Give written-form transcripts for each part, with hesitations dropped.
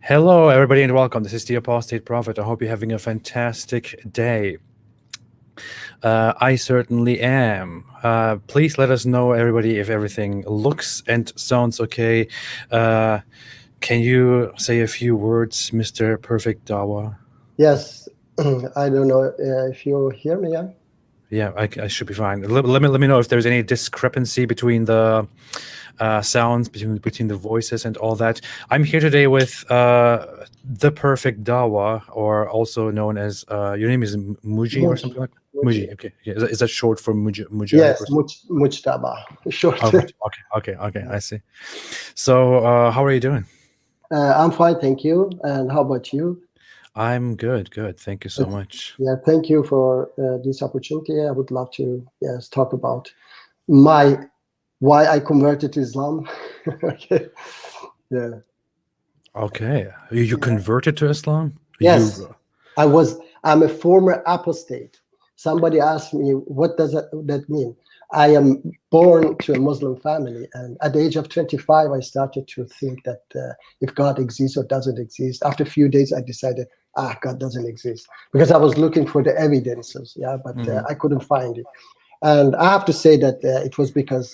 Hello, everybody, and welcome. This is the Apostate Prophet. I hope you're having a fantastic day. I certainly am. Please let us know, everybody, if everything looks and sounds okay. Uh, can you say a few words, Mr. Perfect Dawa? Yes, I don't know if you hear me. Yeah. Yeah, I should be fine. Let me know if there's any discrepancy between the sounds, between the voices and all that. I'm here today with the Perfect Dawa, or also known as your name is Muji or Muji, something like Muji. Muji. Okay, is that short for Mujahid or Yes, something? Mujtaba. Short. Oh, okay. I see. So, how are you doing? I'm fine, thank you. And how about you? I'm good. Thank you so It's- much. yeah, thank you for this opportunity. I would love to talk about my why I converted to Islam. Okay. Yeah. Okay, you Yeah. converted to Islam? Yes, You I was. I'm a former apostate. Somebody asked me, "What does that mean?" I am born to a Muslim family, and at the age of 25, I started to think that if God exists or doesn't exist. After a few days, I decided, God doesn't exist, because I was looking for the evidences, yeah, but Mhm. I couldn't find it. And I have to say that it was because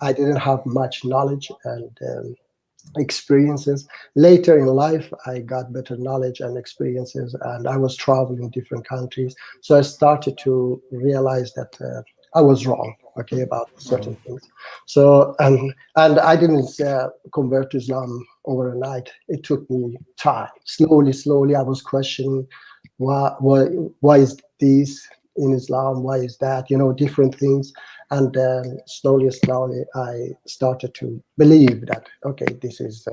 I didn't have much knowledge and experiences. Later in life, I got better knowledge and experiences, and I was traveling different countries. So I started to realize that I was wrong, okay, about certain things. So and I didn't convert to Islam overnight. It took me time. Slowly, I was questioning why is this in Islam? Why is that? Different things. And then slowly, I started to believe that, okay, this is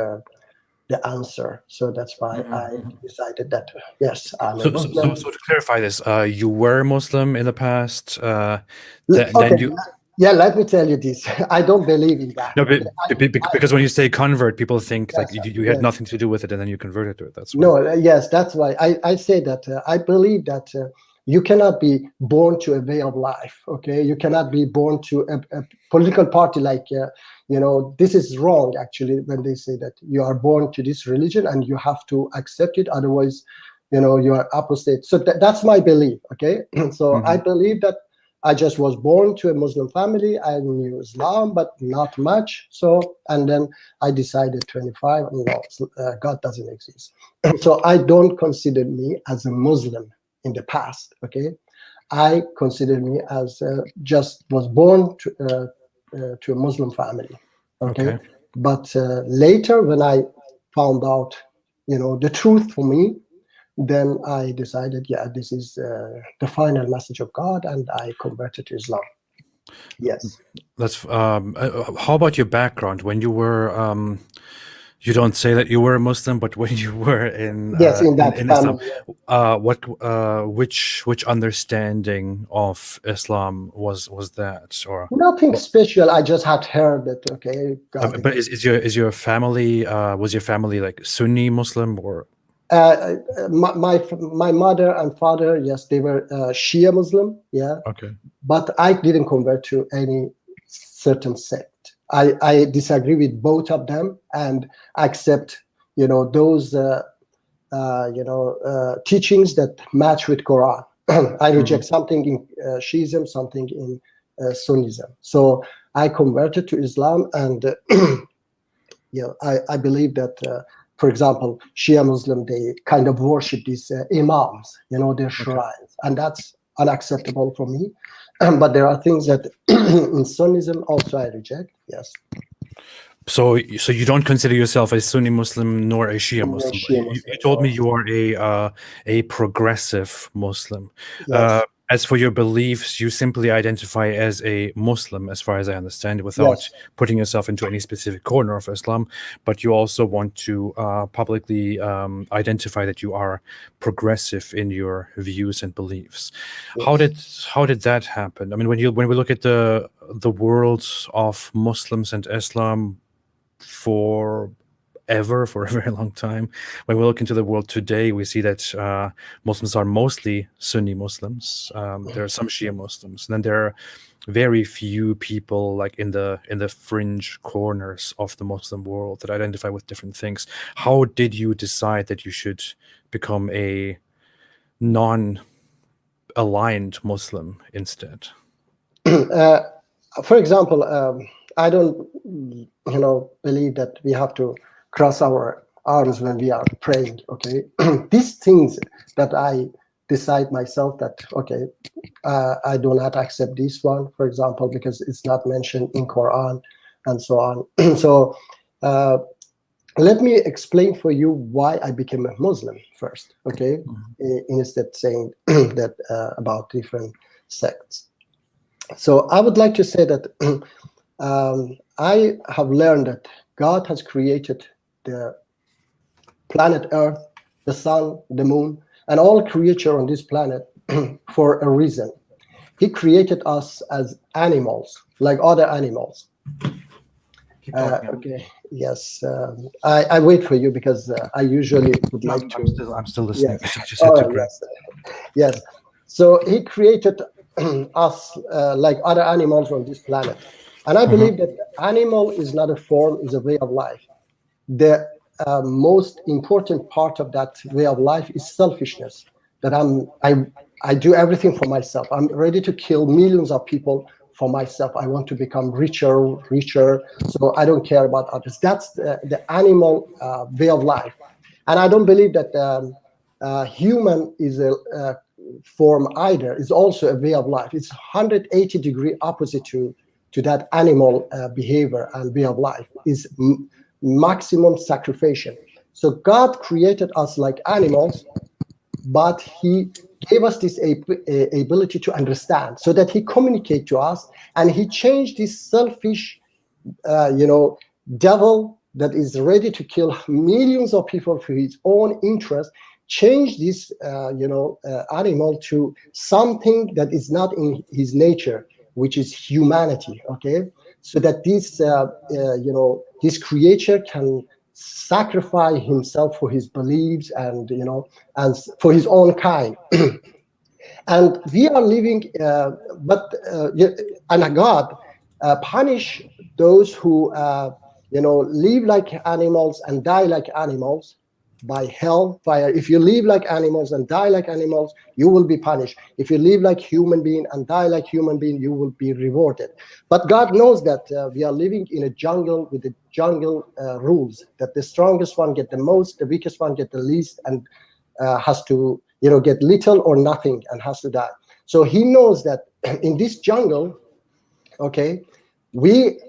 the answer. So that's why I Mhm. decided that, yes, I'm a So Muslim. to clarify this, you were Muslim in the past. Okay, Then you yeah, let me tell you this. I don't believe in that. no, Okay, because when you say convert, people think like yes, you had yes. nothing to do with it, and then you converted to it. That's why. No, yes, that's why I say that I believe that you cannot be born to a way of life. Okay, you cannot be born to a political party like this is wrong actually when they say that you are born to this religion and you have to accept it, otherwise, you are apostate. So that's my belief. Okay, so I Hmm. believe that I just was born to a Muslim family. I knew Islam, but not much. So and then I decided 25. No, God doesn't exist. So I don't consider me as a Muslim in the past. Okay, I consider me as just was born to a Muslim family. Okay, Okay. but later when I found out, the truth for me, then I decided, yeah, this is the final message of God, and I converted to Islam. Yes, That's how about your background when you were you don't say that you were a Muslim, but when you were yes, in that in Islam, family. what which understanding of Islam was that, or Nothing what? special. I just had heard that, okay, God But exists. is your family was your family like Sunni Muslim or My mother and father, yes, they were Shia Muslim, yeah, okay? but I didn't convert to any certain sect. I disagree with both of them and accept, those teachings that match with Quran. I Hmm. reject something in Shiism, something in Sunnism. So I converted to Islam, and I believe that, for example, Shia Muslim, they kind of worship these imams, their Okay. shrines, and that's unacceptable for me. But there are things that in Sunnism also I reject. Yes, So you don't consider yourself a Sunni Muslim nor a Shia in Muslim, but Shia you Muslim, told me no. you are a progressive Muslim. Uh, Yes, as for your beliefs, you simply identify as a Muslim, as far as I understand, without yes, putting yourself into any specific corner of Islam. But you also want to publicly identify that you are progressive in your views and beliefs. How yes. did how did that happen? I mean, when we look at the world of Muslims and Islam for ever for a very long time. When we look into the world today, we see that Muslims are mostly Sunni Muslims. There are some Shia Muslims, and then there are very few people like in the fringe corners of the Muslim world that identify with different things. How did you decide that you should become a non-aligned Muslim instead? For example, I don't, believe that we have to cross our arms when we are praying. Okay, these things that I decide myself that okay, I do not accept this one, for example, because it's not mentioned in Quran and so on. So let me explain for you why I became a Muslim first. Okay, instead saying that about different sects. So I would like to say that I have learned that God has created the planet Earth, the sun, the moon, and all creature on this planet for a reason. He created us as animals, like other animals. Okay. Yes. I wait for you because I usually would like to. I'm still listening. Yes. Just had to Yes. Yes. So he created us like other animals on this planet, and I believe that animal is not a form; is a way of life. The most important part of that way of life is selfishness. That I do everything for myself. I'm ready to kill millions of people for myself. I want to become richer, so I don't care about others. That's the animal way of life, and I don't believe that human is a form either. It's also a way of life. It's 180-degree opposite to that animal behavior and way of life. Is maximum sacrifice. So God created us like animals, but he gave us this ability to understand, so that he communicate to us, and he changed this selfish, devil that is ready to kill millions of people for his own interest, change this, animal to something that is not in his nature, which is humanity. Okay, so that this, this creature can sacrifice himself for his beliefs and and for his own kind. And we are living, and God punish those who live like animals and die like animals by hellfire. If you live like animals and die like animals, you will be punished. If you live like human being and die like human being, you will be rewarded. But God knows that we are living in a jungle with the jungle rules, that the strongest one get the most, the weakest one get the least, and has to get little or nothing and has to die. So he knows that in this jungle, okay, we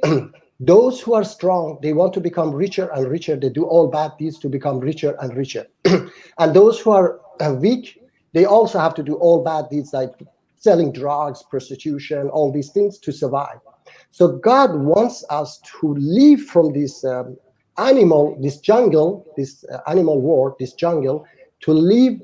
those who are strong, they want to become richer and richer. They do all bad deeds to become richer and richer. And those who are weak, they also have to do all bad deeds like selling drugs, prostitution, all these things to survive. So God wants us to leave from this this jungle, this animal world, this jungle, to live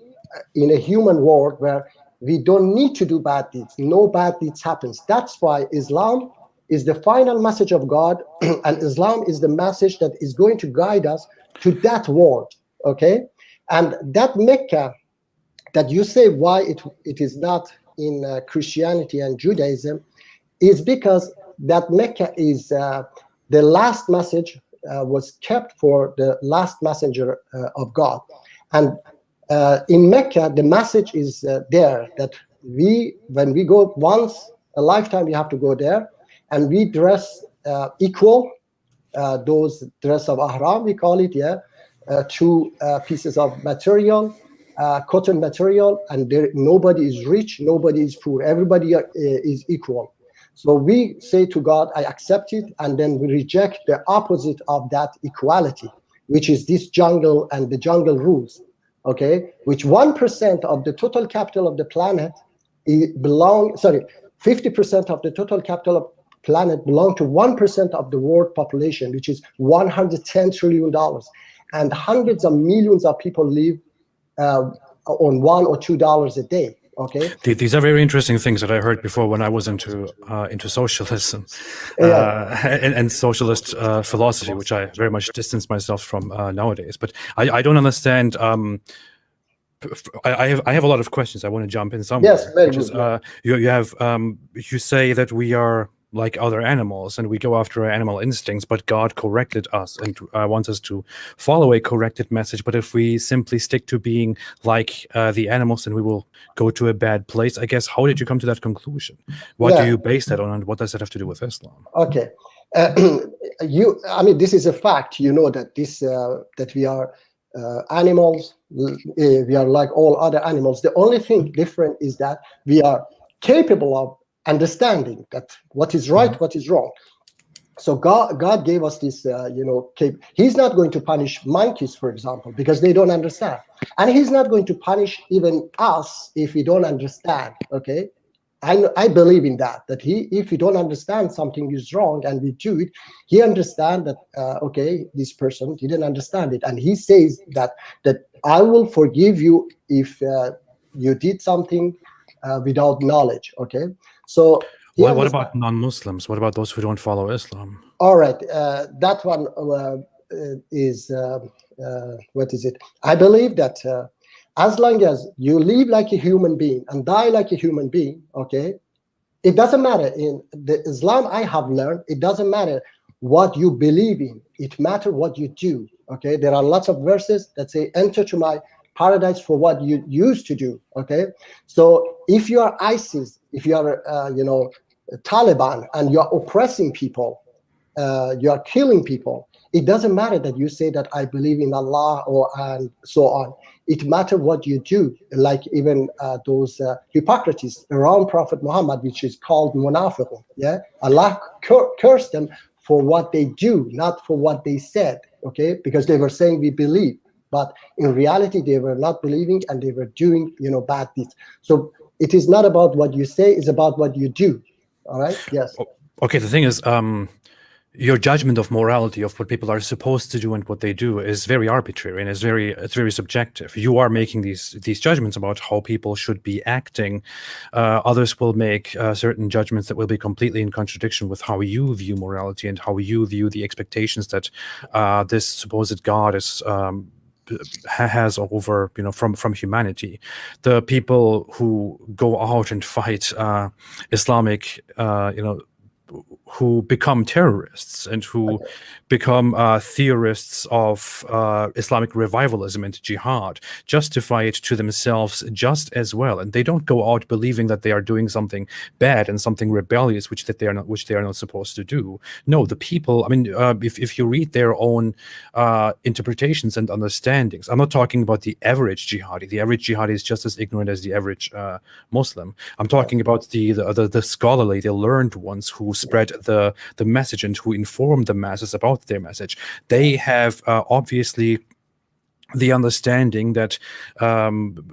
in a human world where we don't need to do bad deeds. No bad deeds happens. That's why Islam is the final message of God, and Islam is the message that is going to guide us to that world. Okay, and that Mecca that you say why it is not in Christianity and Judaism is because that Mecca is the last message was kept for the last messenger of God. And in Mecca, the message is there that when we go once a lifetime, we have to go there, and we dress equal, those dress of ihram, we call it, two pieces of material, cotton material, and there nobody is rich, nobody is poor, everybody is equal. So we say to God, I accept it, and then we reject the opposite of that equality, which is this jungle and the jungle rules, okay, which 1% of the total capital of the planet 50% of the total capital of planet belong to 1% of the world population, which is $110 trillion. And hundreds of millions of people live on $1 or $2 a day. Okay. These are very interesting things that I heard before when I was into socialism and socialist philosophy, which I very much distance myself from nowadays. But I don't understand. I have a lot of questions. I want to jump in somewhere. Yes, very which is, good. you have you say that we are like other animals and we go after our animal instincts, but God corrected us and wants us to follow a corrected message. But if we simply stick to being like the animals, then we will go to a bad place. I guess, how did you come to that conclusion? What do you base that on, and what does that have to do with Islam? Okay. I mean, this is a fact. You know that that we are animals. We are like all other animals. The only thing different is that we are capable of understanding that what is right, what is wrong. So God gave us this, He's not going to punish monkeys, for example, because they don't understand, and He's not going to punish even us if we don't understand. Okay. I believe in that if you don't understand something is wrong and we do it, He understands that okay, this person didn't understand it, and He says that I will forgive you if you did something without knowledge. Okay, so what about non-Muslims? What about those who don't follow Islam? All right, that one is what is it? I believe that as long as you live like a human being and die like a human being, okay, it doesn't matter. In the Islam I have learned, it doesn't matter what you believe in. It matters what you do. Okay, there are lots of verses that say, "Enter to my paradise for what you used to do." Okay, so if you are ISIS, if you are Taliban, and you are oppressing people, you are killing people, it doesn't matter that you say that I believe in Allah and so on. It matters what you do. Like even those Hippocrates around Prophet Muhammad, which is called munafiqun. Yeah, Allah cursed them for what they do, not for what they said. Okay, because they were saying we believe, but in reality they were not believing and they were doing bad deeds. So it is not about what you say; it's about what you do. All right. Yes. Okay. The thing is, your judgment of morality, of what people are supposed to do and what they do, is very arbitrary and it's very subjective. You are making these judgments about how people should be acting. Others will make certain judgments that will be completely in contradiction with how you view morality and how you view the expectations that this supposed God is has over from humanity. The people who go out and fight Islamic who become terrorists and who become theorists of Islamic revivalism and jihad justify it to themselves just as well, and they don't go out believing that they are doing something bad and something rebellious which they are not supposed to do. No, the people, I mean, if you read their own interpretations and understandings, I'm not talking about the average jihadi. The average jihadi is just as ignorant as the average Muslim. I'm talking about the scholarly, the learned ones who spread the message and who inform the masses about their message. They have obviously the understanding that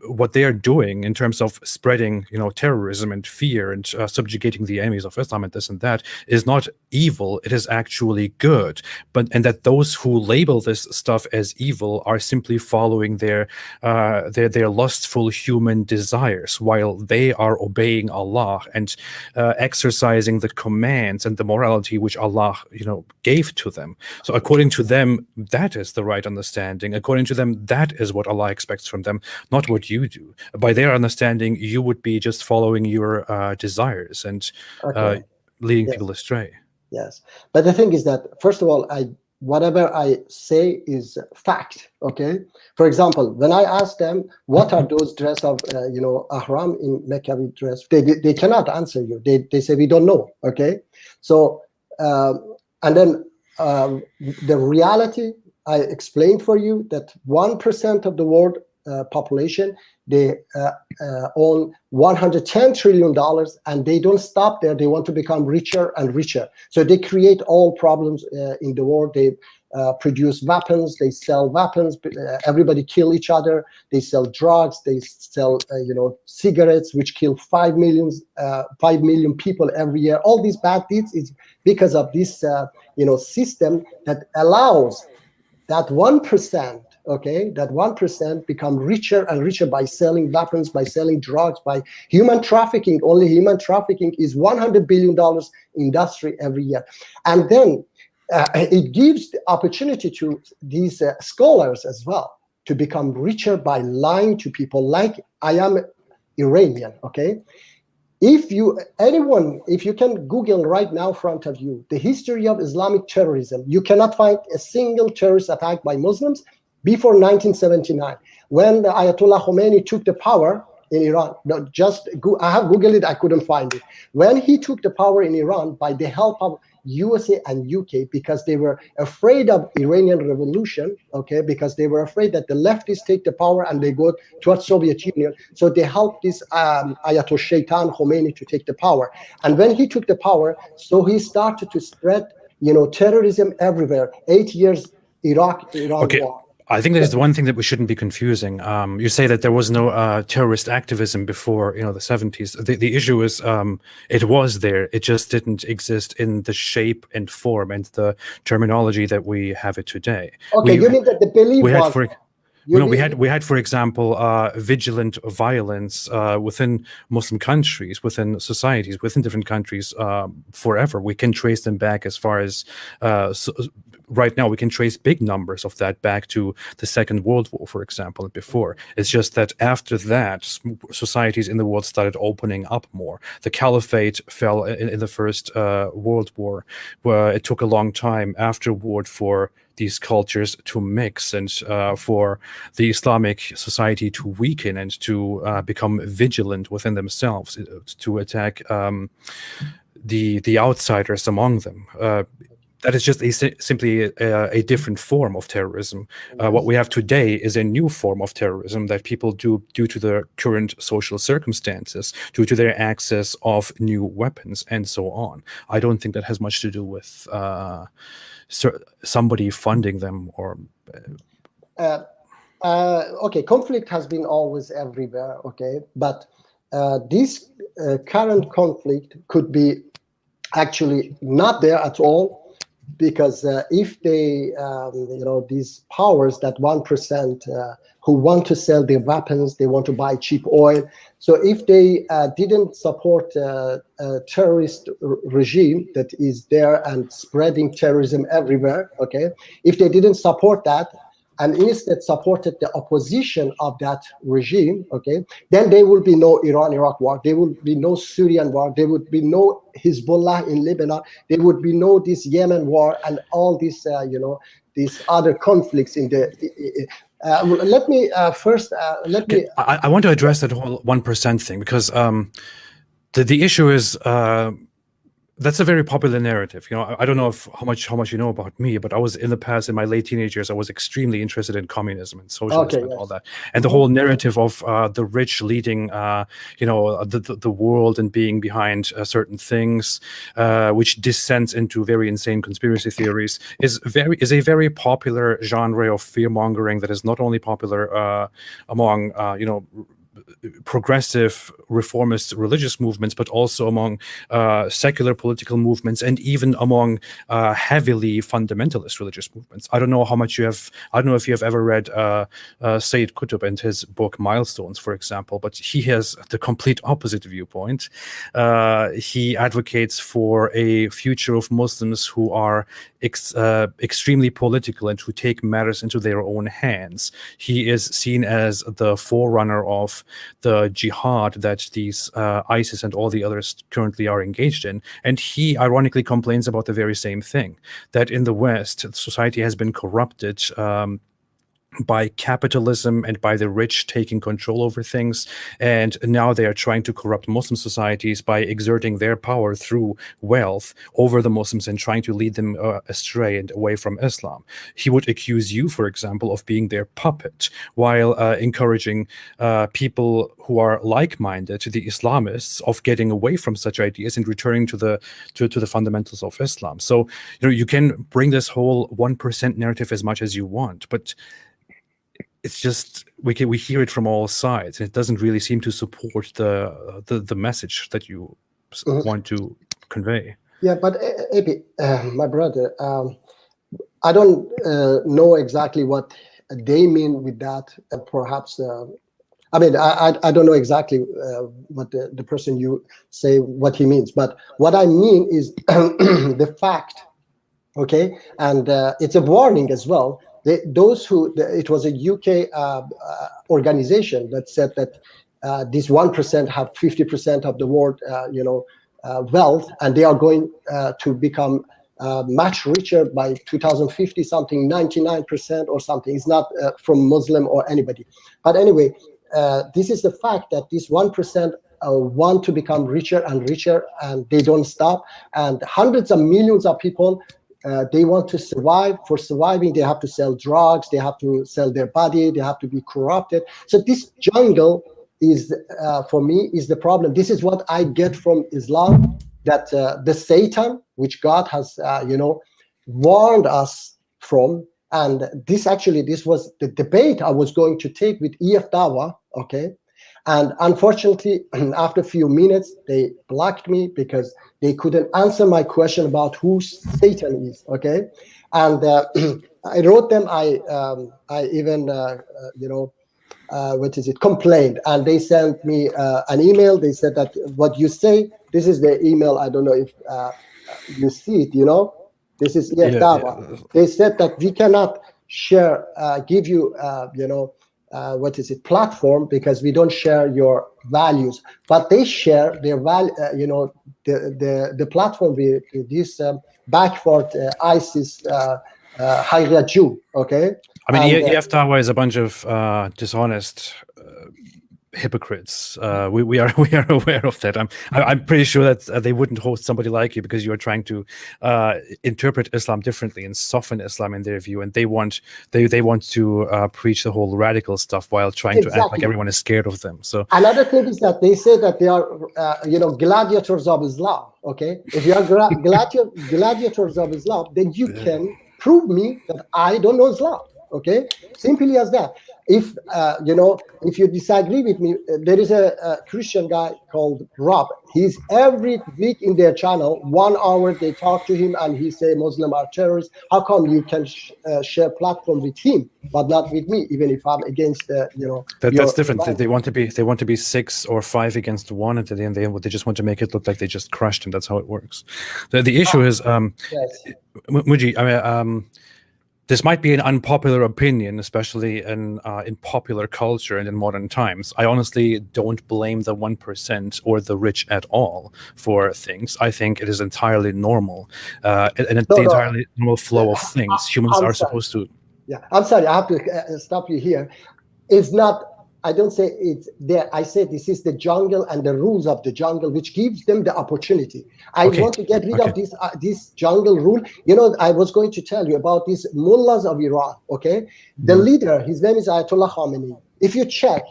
what they are doing in terms of spreading, terrorism and fear and subjugating the enemies of Islam and this and that is not evil. It is actually good. And that those who label this stuff as evil are simply following their lustful human desires, while they are obeying Allah and exercising the commands and the morality which Allah, gave to them. So according to them, that is the right understanding. According to them, that is what Allah expects from them, not what you do. By their understanding, you would be just following your desires and leading people astray. Yes, but the thing is that, first of all, whatever I say is fact. Okay. For example, when I ask them what are those dress of ihram in Mecca dress, they cannot answer you. They say we don't know. Okay. So and then the reality, I explained for you that 1% of the world population, they own $110 trillion, and they don't stop there. They want to become richer and richer. So they create all problems in the world. They produce weapons. They sell weapons. Everybody kill each other. They sell drugs. They sell cigarettes, which kill 5 million people every year. All these bad deeds is because of this system that allows that 1%, okay, that 1% become richer and richer by selling weapons, by selling drugs, by human trafficking. Only human trafficking is $100 billion industry every year. And then it gives the opportunity to these scholars as well to become richer by lying to people, like I am Iranian, okay? If you can Google right now in front of you the history of Islamic terrorism, you cannot find a single terrorist attack by Muslims before 1979, when the Ayatollah Khomeini took the power in Iran. No, I have Googled it, I couldn't find it. When he took the power in Iran by the help of USA and UK, because they were afraid of Iranian revolution, okay, because they were afraid that the leftists take the power and they go towards Soviet Union. So they helped this Ayatollah Shaitan Khomeini to take the power. And when he took the power, so he started to spread, terrorism everywhere. 8 years Iran war. I think there's one thing that we shouldn't be confusing. You say that there was no terrorist activism before, the 70s. The issue is it was there. It just didn't exist in the shape and form and the terminology that we have it today. Okay, you mean that the belief was... We had, for example, vigilant violence within Muslim countries, within societies, within different countries forever. We can trace them back as far as right now. We can trace big numbers of that back to the Second World War, for example, and before. It's just that after that, societies in the world started opening up more. The caliphate fell in the First World War, where it took a long time afterward for these cultures to mix and for the Islamic society to weaken and to become vigilant within themselves, to attack the outsiders among them. That is just simply a different form of terrorism. What we have today is a new form of terrorism that people do due to the current social circumstances, due to their access of new weapons, and so on. I don't think that has much to do with somebody funding them or... Okay, conflict has been always everywhere, okay? But this current conflict could be actually not there at all, because if they, these powers, that 1% who want to sell their weapons, they want to buy cheap oil. So if they didn't support a terrorist regime that is there and spreading terrorism everywhere, okay, if they didn't support that and instead supported the opposition of that regime, okay, then there will be no Iran-Iraq war, there will be no Syrian war, there would be no Hezbollah in Lebanon, there would be no this Yemen war and all these, these other conflicts in the... let me first, I want to address that whole 1% thing, because the issue is... that's a very popular narrative. I don't know how much you know about me, but I was in the past, in my late teenage years, I was extremely interested in communism and socialism and all that. And the whole narrative of the rich leading, the world and being behind certain things, which descends into very insane conspiracy theories, is a very popular genre of fear mongering that is not only popular among progressive reformist religious movements, but also among secular political movements, and even among heavily fundamentalist religious movements. I don't know if you have ever read Sayyid Qutb and his book Milestones, for example, but he has the complete opposite viewpoint. He advocates for a future of Muslims who are extremely political and who take matters into their own hands. He is seen as the forerunner of the jihad that these ISIS and all the others currently are engaged in. And he ironically complains about the very same thing, that in the West, society has been corrupted by capitalism and by the rich taking control over things, and now they are trying to corrupt Muslim societies by exerting their power through wealth over the Muslims and trying to lead them astray and away from Islam. He would accuse you, for example, of being their puppet, while encouraging people who are like-minded, the Islamists, of getting away from such ideas and returning to the fundamentals of Islam. So you can bring this whole 1% narrative as much as you want, but it's just we hear it from all sides, and it doesn't really seem to support the message that you want to convey. Yeah, but Ebi, my brother, I don't know exactly what they mean with that, perhaps. I mean, I don't know exactly what the person you say what he means, but what I mean is the fact, okay, and it's a warning as well. Those who it was a UK organization that said that this 1% have 50% of the world, wealth, and they are going to become much richer by 2050, something 99% or something. It's not from Muslim or anybody, but anyway. This is the fact that this 1% want to become richer and richer, and they don't stop. And hundreds of millions of people, they want to survive. For surviving, they have to sell drugs, they have to sell their body, they have to be corrupted. So this jungle is, for me, is the problem. This is what I get from Islam, that the Satan, which God has, warned us from. And this was the debate I was going to take with EF Dawa, okay? And unfortunately, after a few minutes, they blocked me because they couldn't answer my question about who Satan is, okay? And I wrote them, I even, complained. And they sent me an email. They said that what you say, this is the email, I don't know if you see it, This is Dawa. Yeah. They said that we cannot share, give you, platform, because we don't share your values. But they share their value, the platform with this backward ISIS Hayya Jew. Okay. I mean, EF Dawa is a bunch of dishonest hypocrites. We are aware of that. I'm pretty sure that they wouldn't host somebody like you because you are trying to interpret Islam differently and soften Islam in their view, and they want to preach the whole radical stuff while trying to act like everyone is scared of them. So another thing is that they say that they are gladiators of Islam. Okay, if you are gladiators of Islam, then you can prove me that I don't know Islam. Okay, simply as that. If if you disagree with me, there is a Christian guy called Rob. He's every week in their channel, 1 hour they talk to him, and he say Muslim are terrorists. How come you can share platform with him but not with me, even if I'm against that's different. They want to be 6 or 5 against 1, and at the end they just want to make it look like they just crushed him. That's how it works. The issue is, yes. Muji, I mean, this might be an unpopular opinion, especially in popular culture and in modern times. I honestly don't blame the 1% or the rich at all for things. I think it is entirely normal, entirely normal flow of things. Humans are supposed to. Yeah, I'm sorry. I have to stop you here. It's not. I don't say it's there. I say this is the jungle and the rules of the jungle, which gives them the opportunity. I want to get rid of this jungle rule. I was going to tell you about these mullahs of Iran. Okay, the leader, his name is Ayatollah Khamenei. If you check,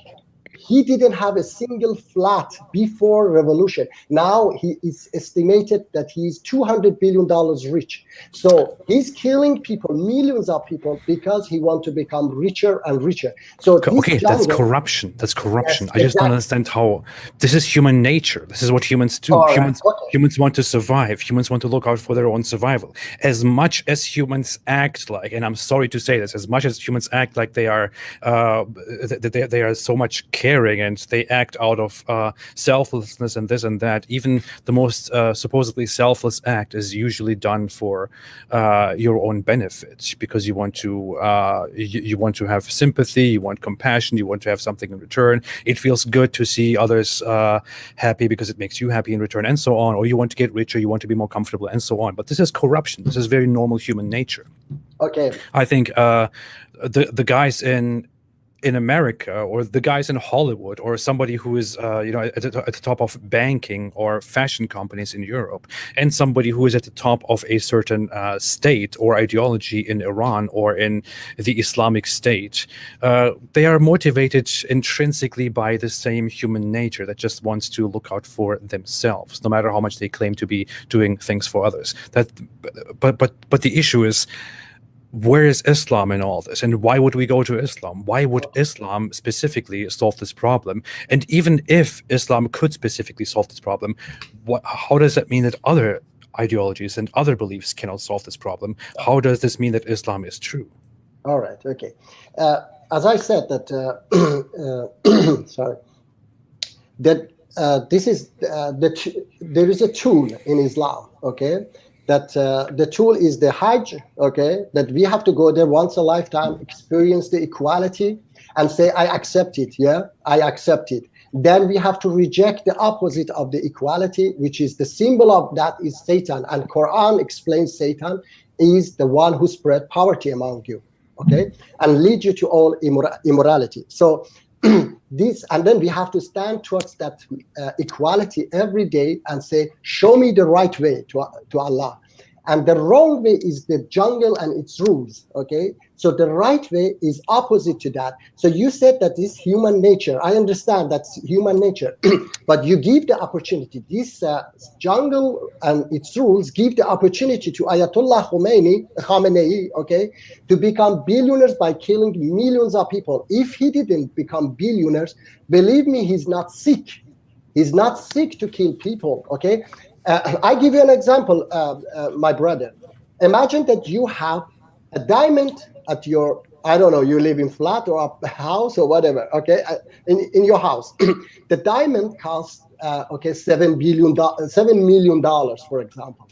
he didn't have a single flat before revolution. Now he is estimated that he's $200 billion rich. So he's killing people, millions of people, because he wants to become richer and richer. So that's corruption. That's corruption. Yes, I just don't understand how this is human nature. This is what humans do. Humans want to survive. Humans want to look out for their own survival. As much as humans act like, and I'm sorry to say this, as much as humans act like they are they are so much caring and they act out of selflessness and this and that, even the most supposedly selfless act is usually done for your own benefit, because you want to have sympathy, you want compassion, you want to have something in return. It feels good to see others happy because it makes you happy in return, and so on. Or you want to get richer, you want to be more comfortable, and so on. But this is corruption. This is very normal human nature. Okay. I think the guys in America, or the guys in Hollywood, or somebody who is at the top of banking or fashion companies in Europe, and somebody who is at the top of a certain state or ideology in Iran or in the Islamic State, they are motivated intrinsically by the same human nature that just wants to look out for themselves, no matter how much they claim to be doing things for others. But the issue is, where is Islam in all this? And why would we go to Islam? Why would Islam specifically solve this problem? And even if Islam could specifically solve this problem, how does that mean that other ideologies and other beliefs cannot solve this problem? How does this mean that Islam is true? All right. Okay. As I said that, sorry, that this is there is a tool in Islam. Okay, that the tool is the Hajj. Okay, that we have to go there once a lifetime, experience the equality, and say, I accept it. Yeah, I accept it. Then we have to reject the opposite of the equality, which is the symbol of that is Satan. And Quran explains Satan is the one who spread poverty among you, okay, and lead you to all immorality. So this, and then we have to stand towards that equality every day and say, show me the right way to Allah. And the wrong way is the jungle and its rules, okay? So the right way is opposite to that. So you said that this human nature, I understand that's human nature, but you give the opportunity. This jungle and its rules give the opportunity to Ayatollah Khamenei, okay, to become billionaires by killing millions of people. If he didn't become billionaires, believe me, he's not sick. He's not sick to kill people, okay? I give you an example, my brother. Imagine that you have a diamond at your, I don't know, you live in flat or a house or whatever, okay, in your house. The diamond costs, okay, $7 million, for example.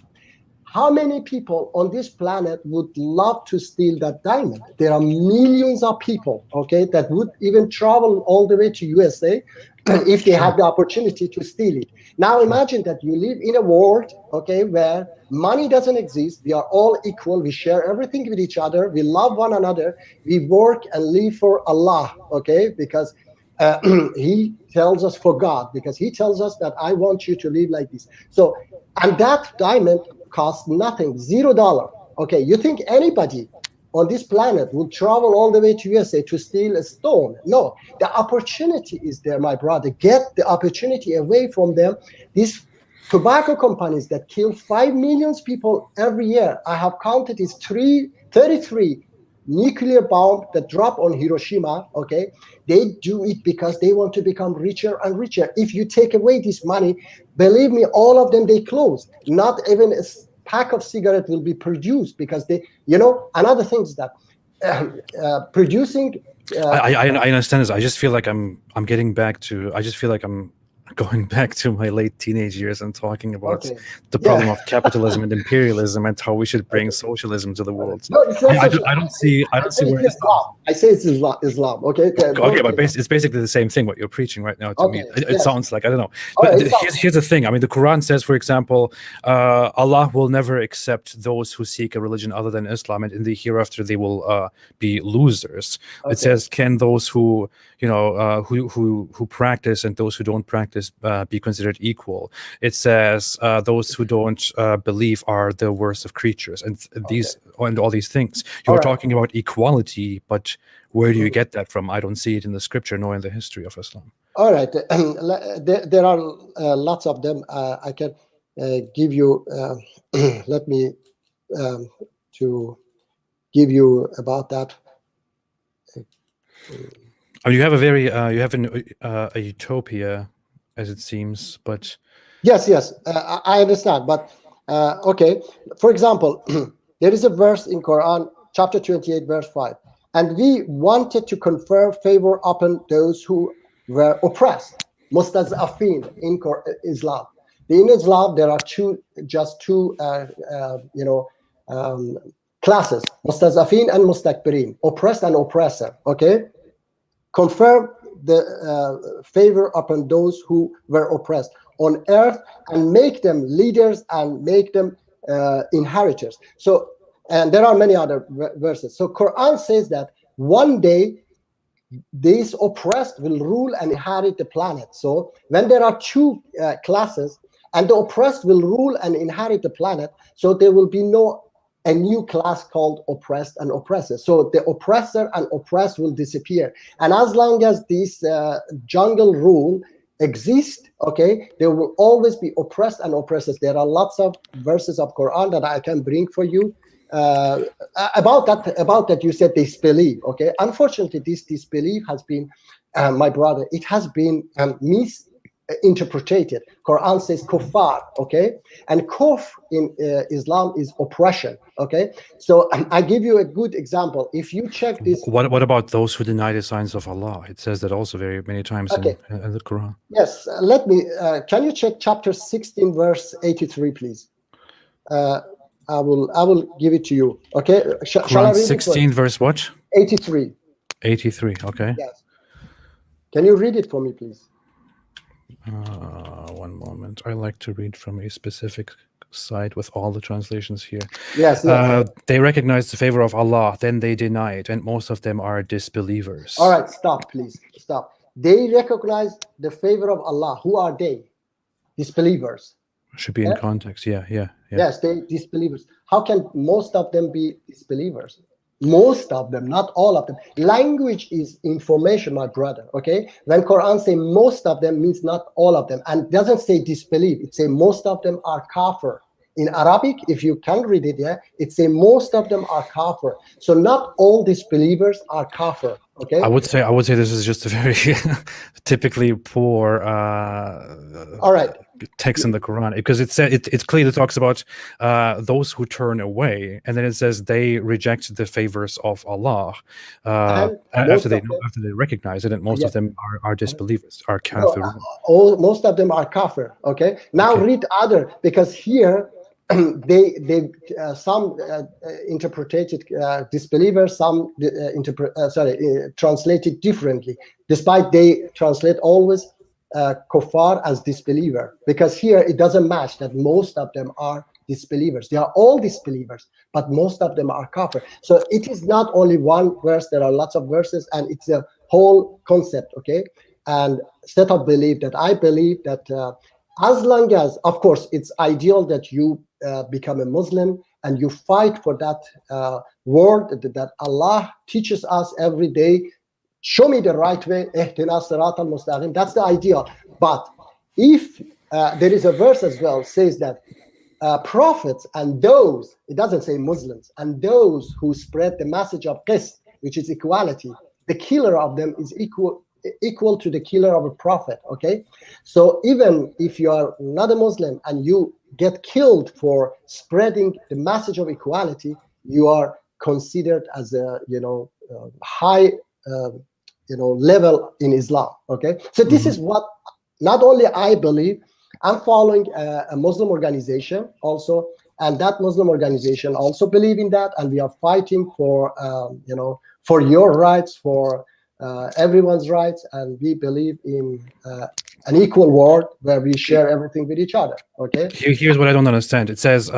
How many people on this planet would love to steal that diamond? There are millions of people, okay, that would even travel all the way to USA if they had the opportunity to steal it. Now imagine that you live in a world, okay, where money doesn't exist. We are all equal. We share everything with each other. We love one another. We work and live for Allah, okay, because he tells us for God, because he tells us that I want you to live like this. So, and that diamond costs nothing, $0. Okay, you think anybody on this planet will travel all the way to USA to steal a stone? No, the opportunity is there, my brother. Get the opportunity away from them. These tobacco companies that kill 5 million people every year, I have counted is 33 nuclear bomb that drop on Hiroshima, okay? They do it because they want to become richer and richer. If you take away this money, believe me, all of them, they close. Not even a pack of cigarette will be produced because they, you know, another thing is that producing. I understand this. I just feel like I'm getting back to. I just feel like I'm going back to my late teenage years and talking about the problem of capitalism and imperialism and how we should bring socialism to the world. No, it's not I don't see where Islam. I say it's Islam. Okay. Okay, but it's basically the same thing what you're preaching right now to me. It sounds like, I don't know. But here's the thing. I mean, the Quran says, for example, Allah will never accept those who seek a religion other than Islam, and in the hereafter they will be losers. It says, can those who who practice and those who don't practice be considered equal? It says those who don't believe are the worst of creatures, and these and all these things. You're talking about equality, but where do you get that from? I don't see it in the scripture nor in the history of Islam. All right, there are lots of them. I can give you. Let me to give you about that. I mean, you have a very a utopia, as it seems, but yes, I understand, but okay. For example, there is a verse in Quran, chapter 28, verse 5, and we wanted to confer favor upon those who were oppressed, mustazafin in Islam. In Islam, there are just two classes, mustazafin and mustakbirin, oppressed and oppressor. Okay, confer the favor upon those who were oppressed on earth and make them leaders and make them inheritors. So, and there are many other verses. So Quran says that one day these oppressed will rule and inherit the planet. So when there are two classes and the oppressed will rule and inherit the planet, so there will be a new class called oppressed and oppressor. So the oppressor and oppressed will disappear. And as long as this jungle rule exists, okay, there will always be oppressed and oppressors. There are lots of verses of Quran that I can bring for you. About that you said disbelief, okay? Unfortunately, this disbelief has been, my brother, it has been interpreted. Quran says kuffar, okay? And kufr in Islam is oppression, okay? So I give you a good example. If you check this. What about those who deny the signs of Allah? It says that also very many times Okay. in the Quran. Yes, let me, can you check chapter 16, verse 83, please? I will give it to you, okay? Shall I Quran read 16, verse what? 83. 83, okay. Yes. Can you read it for me, please? One moment. I like to read from a specific site with all the translations here. Yes, yes. They recognize the favor of Allah, then they deny it, and most of them are disbelievers. All right, stop, please. Stop. They recognize the favor of Allah. Who are they? Disbelievers. Should be in context. Yeah. Yes, they disbelievers. How can most of them be disbelievers? Most of them, not all of them. Language is information, my brother, okay? When Quran say most of them means not all of them, and doesn't say disbelieve. It say most of them are kafir. In Arabic, if you can read it, it say most of them are kafir. So not all disbelievers are kafir, okay? I would say this is just a very typically poor all right. text in the Quran, because it clearly talks about those who turn away, and then it says they reject the favors of Allah after they recognize it, and most of them are disbelievers, are kafir. Most of them are kafir. Okay. Now read other, because here they some interpreted disbelievers, some translated differently, despite they translate always kuffar as disbeliever, because here it doesn't match that most of them are disbelievers. They are all disbelievers, but most of them are kafir. So it is not only one verse, there are lots of verses, and it's a whole concept, okay? And set of belief that I believe that as long as, of course, it's ideal that you become a Muslim and you fight for that word that Allah teaches us every day. Show me the right way. That's the ideal. But if there is a verse as well says that prophets and those, it doesn't say Muslims, and those who spread the message of qist, which is equality, the killer of them is equal to the killer of a prophet, okay? So even if you are not a Muslim and you get killed for spreading the message of equality, you are considered as a high level in Islam, okay? So this is what not only I believe, I'm following a Muslim organization also, and that Muslim organization also believe in that, and we are fighting for for your rights, for everyone's rights, and we believe in an equal world where we share everything with each other, okay? Here's what I don't understand. It says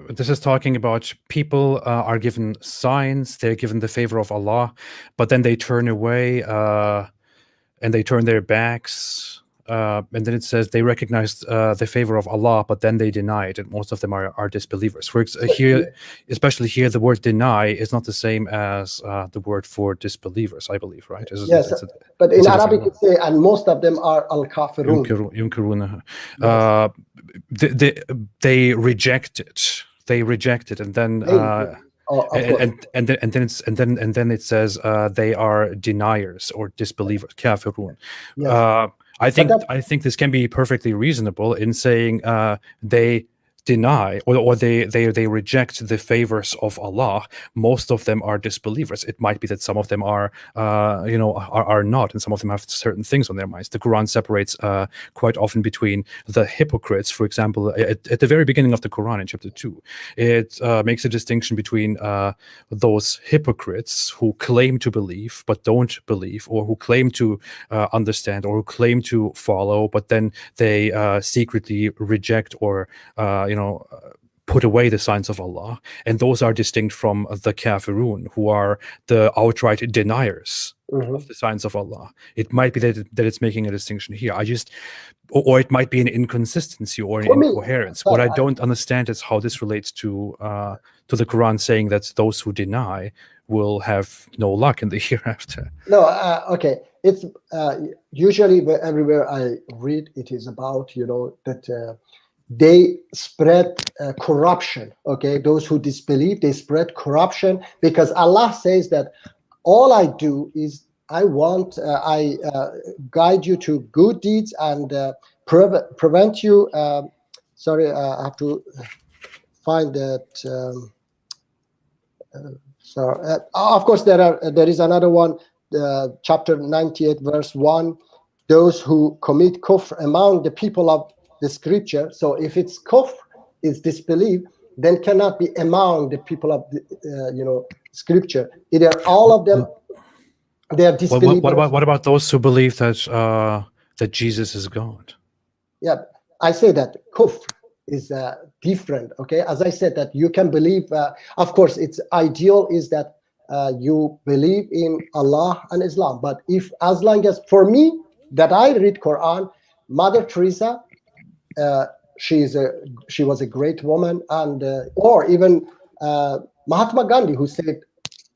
this is talking about people are given signs, they're given the favor of Allah, but then they turn away and they turn their backs, and then it says they recognize the favor of Allah, but then they deny it, and most of them are disbelievers. Here, especially here, the word deny is not the same as the word for disbelievers, I believe, right? Yes, but in Arabic it says, and most of them are al-kafirun. They reject it. They reject it, and then and then it says they are deniers or disbelievers, kafirun. Yes. I think this can be perfectly reasonable in saying they deny or they reject the favors of Allah. Most of them are disbelievers. It might be that some of them are not, and some of them have certain things on their minds. The Quran separates quite often between the hypocrites. For example, at the very beginning of the Quran in chapter 2, it makes a distinction between those hypocrites who claim to believe but don't believe, or who claim to understand, or who claim to follow, but then they secretly reject or put away the signs of Allah, and those are distinct from the kafirun, who are the outright deniers of the signs of Allah. It might be that it's making a distinction here. Or it might be an inconsistency or an incoherence. What I don't understand is how this relates to the Quran saying that those who deny will have no luck in the hereafter. No, okay. It's usually everywhere I read, it is about that. They spread corruption, okay? Those who disbelieve, they spread corruption, because Allah says that all I do is I guide you to good deeds and prevent you. Sorry, I have to find that. So, of course, there is another one, chapter 98, verse 1. Those who commit kufr among the people of the scripture. So, if it's kufr, is disbelief, then cannot be among the people of the scripture. Either all of them, they are disbelievers. What about those who believe that that Jesus is God? Yeah, I say that kufr is different. Okay, as I said, that you can believe. Of course, it's ideal is that you believe in Allah and Islam. But if, as long as, for me, that I read Quran, Mother Teresa, she was a great woman, and or even Mahatma Gandhi, who saved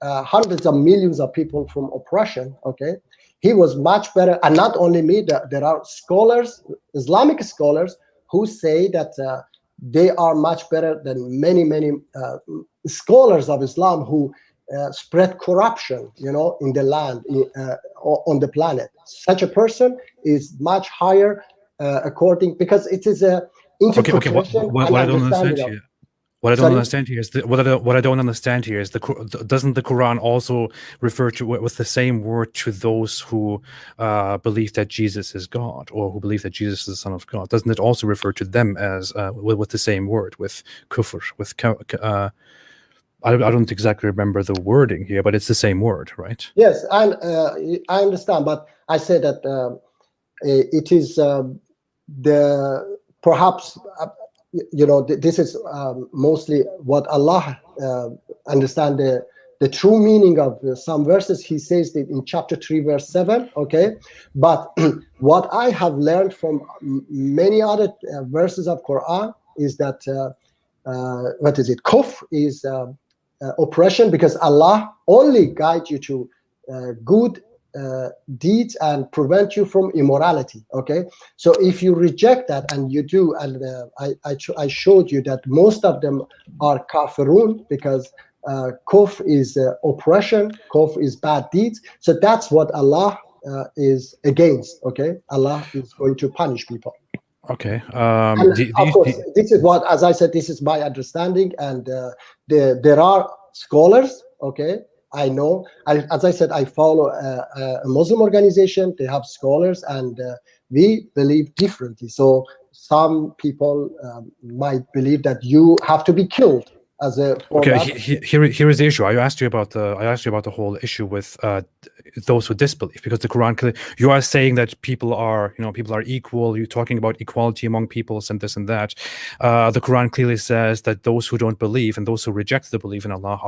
hundreds of millions of people from oppression. Okay, he was much better. And not only me, there are scholars, Islamic scholars, who say that they are much better than many scholars of Islam who spread corruption, in the land, on the planet. Such a person is much higher, because it is a interpretation. Okay. What I don't understand here. What I don't understand here is doesn't the Quran also refer to with the same word to those who believe that Jesus is God, or who believe that Jesus is the Son of God? Doesn't it also refer to them as with the same word, with kufr, with I don't exactly remember the wording here, but it's the same word, right? Yes, and I understand, but I say that it is perhaps. This is mostly what Allah understand the true meaning of some verses. He says that in chapter 3, verse 7. Okay, but what I have learned from many other verses of Quran is that what is it? Kufr is oppression, because Allah only guides you to good deeds and prevent you from immorality. Okay, so if you reject that, and you do, and I showed you that most of them are kafirun, because kufr is oppression, kufr is bad deeds. So that's what Allah is against. Okay, Allah is going to punish people. Okay. Of course, this is what, as I said, this is my understanding, and there are scholars. Okay, I know. As I said, I follow a Muslim organization. They have scholars, and we believe differently. So some people might believe that you have to be killed as a form. Okay, here is the issue. I asked you about the whole issue with those who disbelieve, because the Quran, you are saying that people are equal. You're talking about equality among peoples and this and that. The Quran clearly says that those who don't believe and those who reject the belief in Allah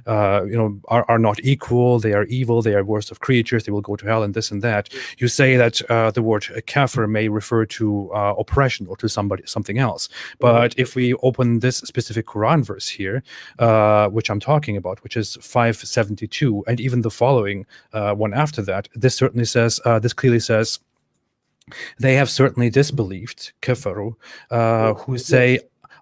are not equal. They are evil. They are worst of creatures. They will go to hell and this and that. You say that the word kafir may refer to oppression or to something else. But if we open this specific Quran verse here, which I'm talking about, which is 572, and even the following one after that, this clearly says, they have certainly disbelieved, kafaru, who say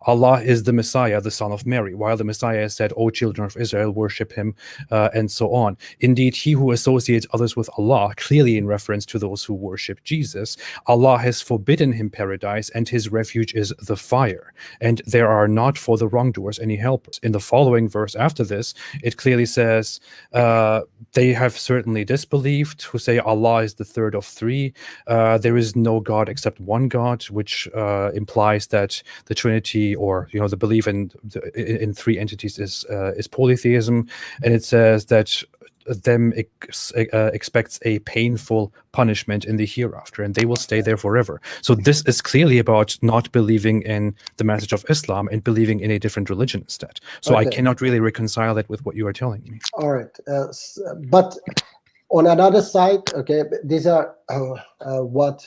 Allah is the Messiah, the son of Mary, while the Messiah said, O children of Israel, worship him, and so on. Indeed, he who associates others with Allah, clearly in reference to those who worship Jesus, Allah has forbidden him paradise, and his refuge is the fire, and there are not for the wrongdoers any helpers. In the following verse after this, it clearly says, they have certainly disbelieved, who say Allah is the third of three. There is no God except one God, which implies that the Trinity, or the belief in three entities, is polytheism. And it says that them expects a painful punishment in the hereafter, and they will stay there forever. So this is clearly about not believing in the message of Islam and believing in a different religion instead. So okay. I cannot really reconcile that with what you are telling me. All right, but on another side, okay, these are what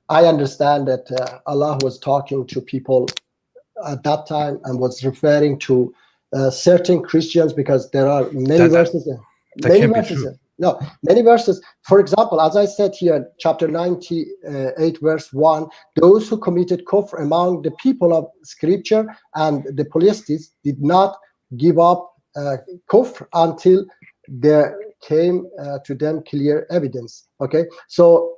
I understand, that Allah was talking to people at that time and was referring to certain Christians, because there are many verses. Many verses. For example, as I said here, chapter 98, verse 1, those who committed kufr among the people of scripture and the polytheists did not give up kufr until the came to them clear evidence. Okay, so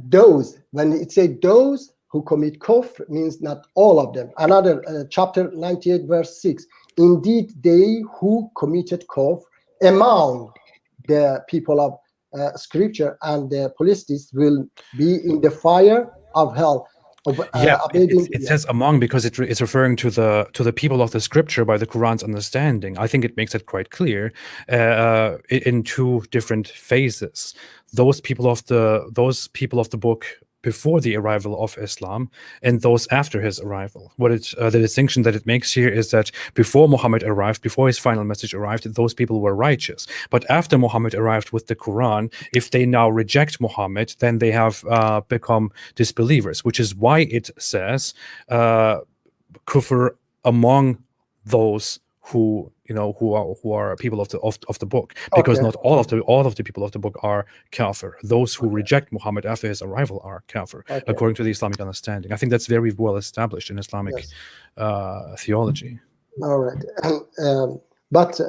those, when it says those who commit kufr, means not all of them. Another chapter 98 verse 6, indeed they who committed kufr among the people of scripture and the polytheists will be in the fire of hell. It says among because it's referring to the people of the scripture by the Quran's understanding. I think it makes it quite clear in two different phases. Those people of the book before the arrival of Islam and those after his arrival. The distinction that it makes here is that before Muhammad arrived, before his final message arrived, those people were righteous. But after Muhammad arrived with the Quran, if they now reject Muhammad, then they have become disbelievers, which is why it says kufr among those who are people of the book, because not all of the people of the book are kafir. Those who reject Muhammad after his arrival are kafir, according to the Islamic understanding. I think that's very well established in Islamic theology. All right, but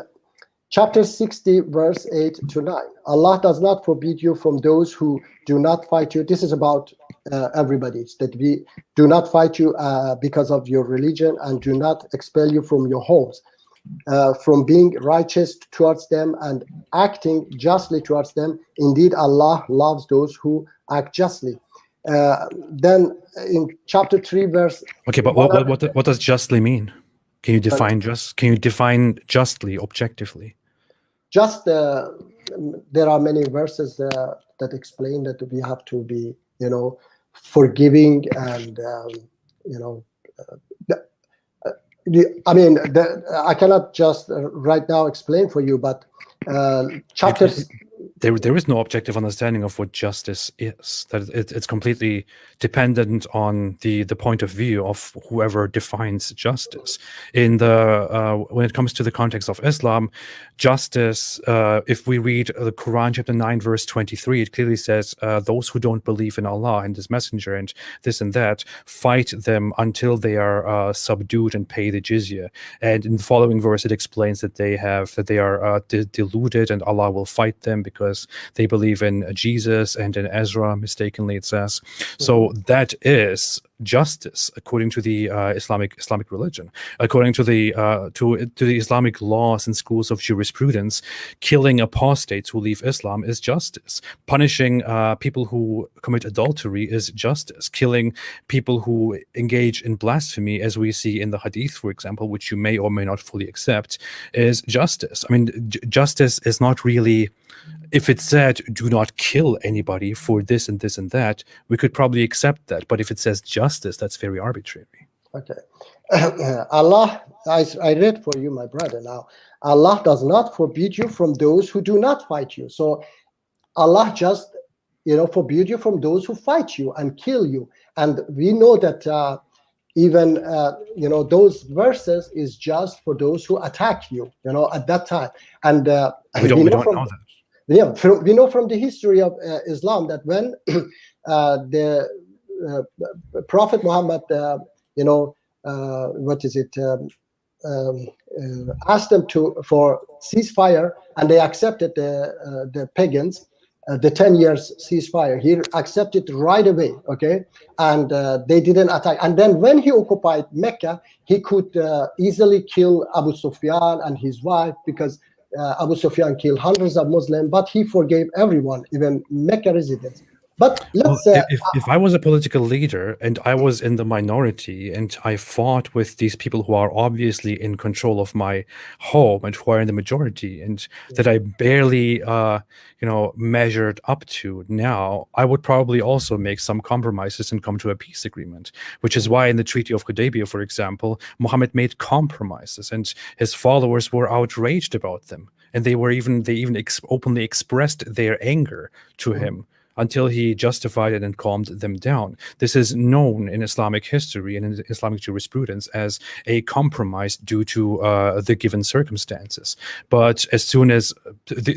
chapter 60 verse 8 to 9, Allah does not forbid you from those who do not fight you. This is about everybody, that we do not fight you because of your religion, and do not expel you from your homes, from being righteous towards them and acting justly towards them. Indeed, Allah loves those who act justly. Then in chapter 3 verse... Okay, but what does justly mean? Can you define Can you define justly objectively? Just there are many verses that explain that we have to be, forgiving and I mean, I cannot just right now explain for you, but chapters. There is no objective understanding of what justice is. That it's completely dependent on the point of view of whoever defines justice. In the when it comes to the context of Islam, justice, if we read the Quran chapter 9 verse 23, it clearly says those who don't believe in Allah and His Messenger and this and that, fight them until they are subdued and pay the jizya. And in the following verse, it explains that they are deluded and Allah will fight them because they believe in Jesus and in Ezra, mistakenly it says. So that is justice according to the Islamic religion. According to the Islamic laws and schools of jurisprudence, killing apostates who leave Islam is justice. Punishing people who commit adultery is justice. Killing people who engage in blasphemy, as we see in the Hadith, for example, which you may or may not fully accept, is justice. I mean, justice is not really... If it said, do not kill anybody for this and this and that, we could probably accept that. But if it says justice, that's very arbitrary. Okay. Allah, I read for you, my brother, now. Allah does not forbid you from those who do not fight you. So Allah just, forbid you from those who fight you and kill you. And we know that even, those verses is just for those who attack you, at that time. And we don't know that. Yeah, we know from the history of Islam that when the Prophet Muhammad, asked them for ceasefire, and they accepted the pagans, the 10 years ceasefire. He accepted right away, okay, and they didn't attack. And then when he occupied Mecca, he could easily kill Abu Sufyan and his wife, because Abu Sufyan killed hundreds of Muslims, but he forgave everyone, even Mecca residents. But if I was a political leader and I was in the minority and I fought with these people who are obviously in control of my home and who are in the majority and that I barely measured up to now, I would probably also make some compromises and come to a peace agreement, which is why in the Treaty of Hudaybiyah, for example, Muhammad made compromises and his followers were outraged about them, and they even openly expressed their anger to him until he justified it and calmed them down. This is known in Islamic history and in Islamic jurisprudence as a compromise due to the given circumstances. But as soon as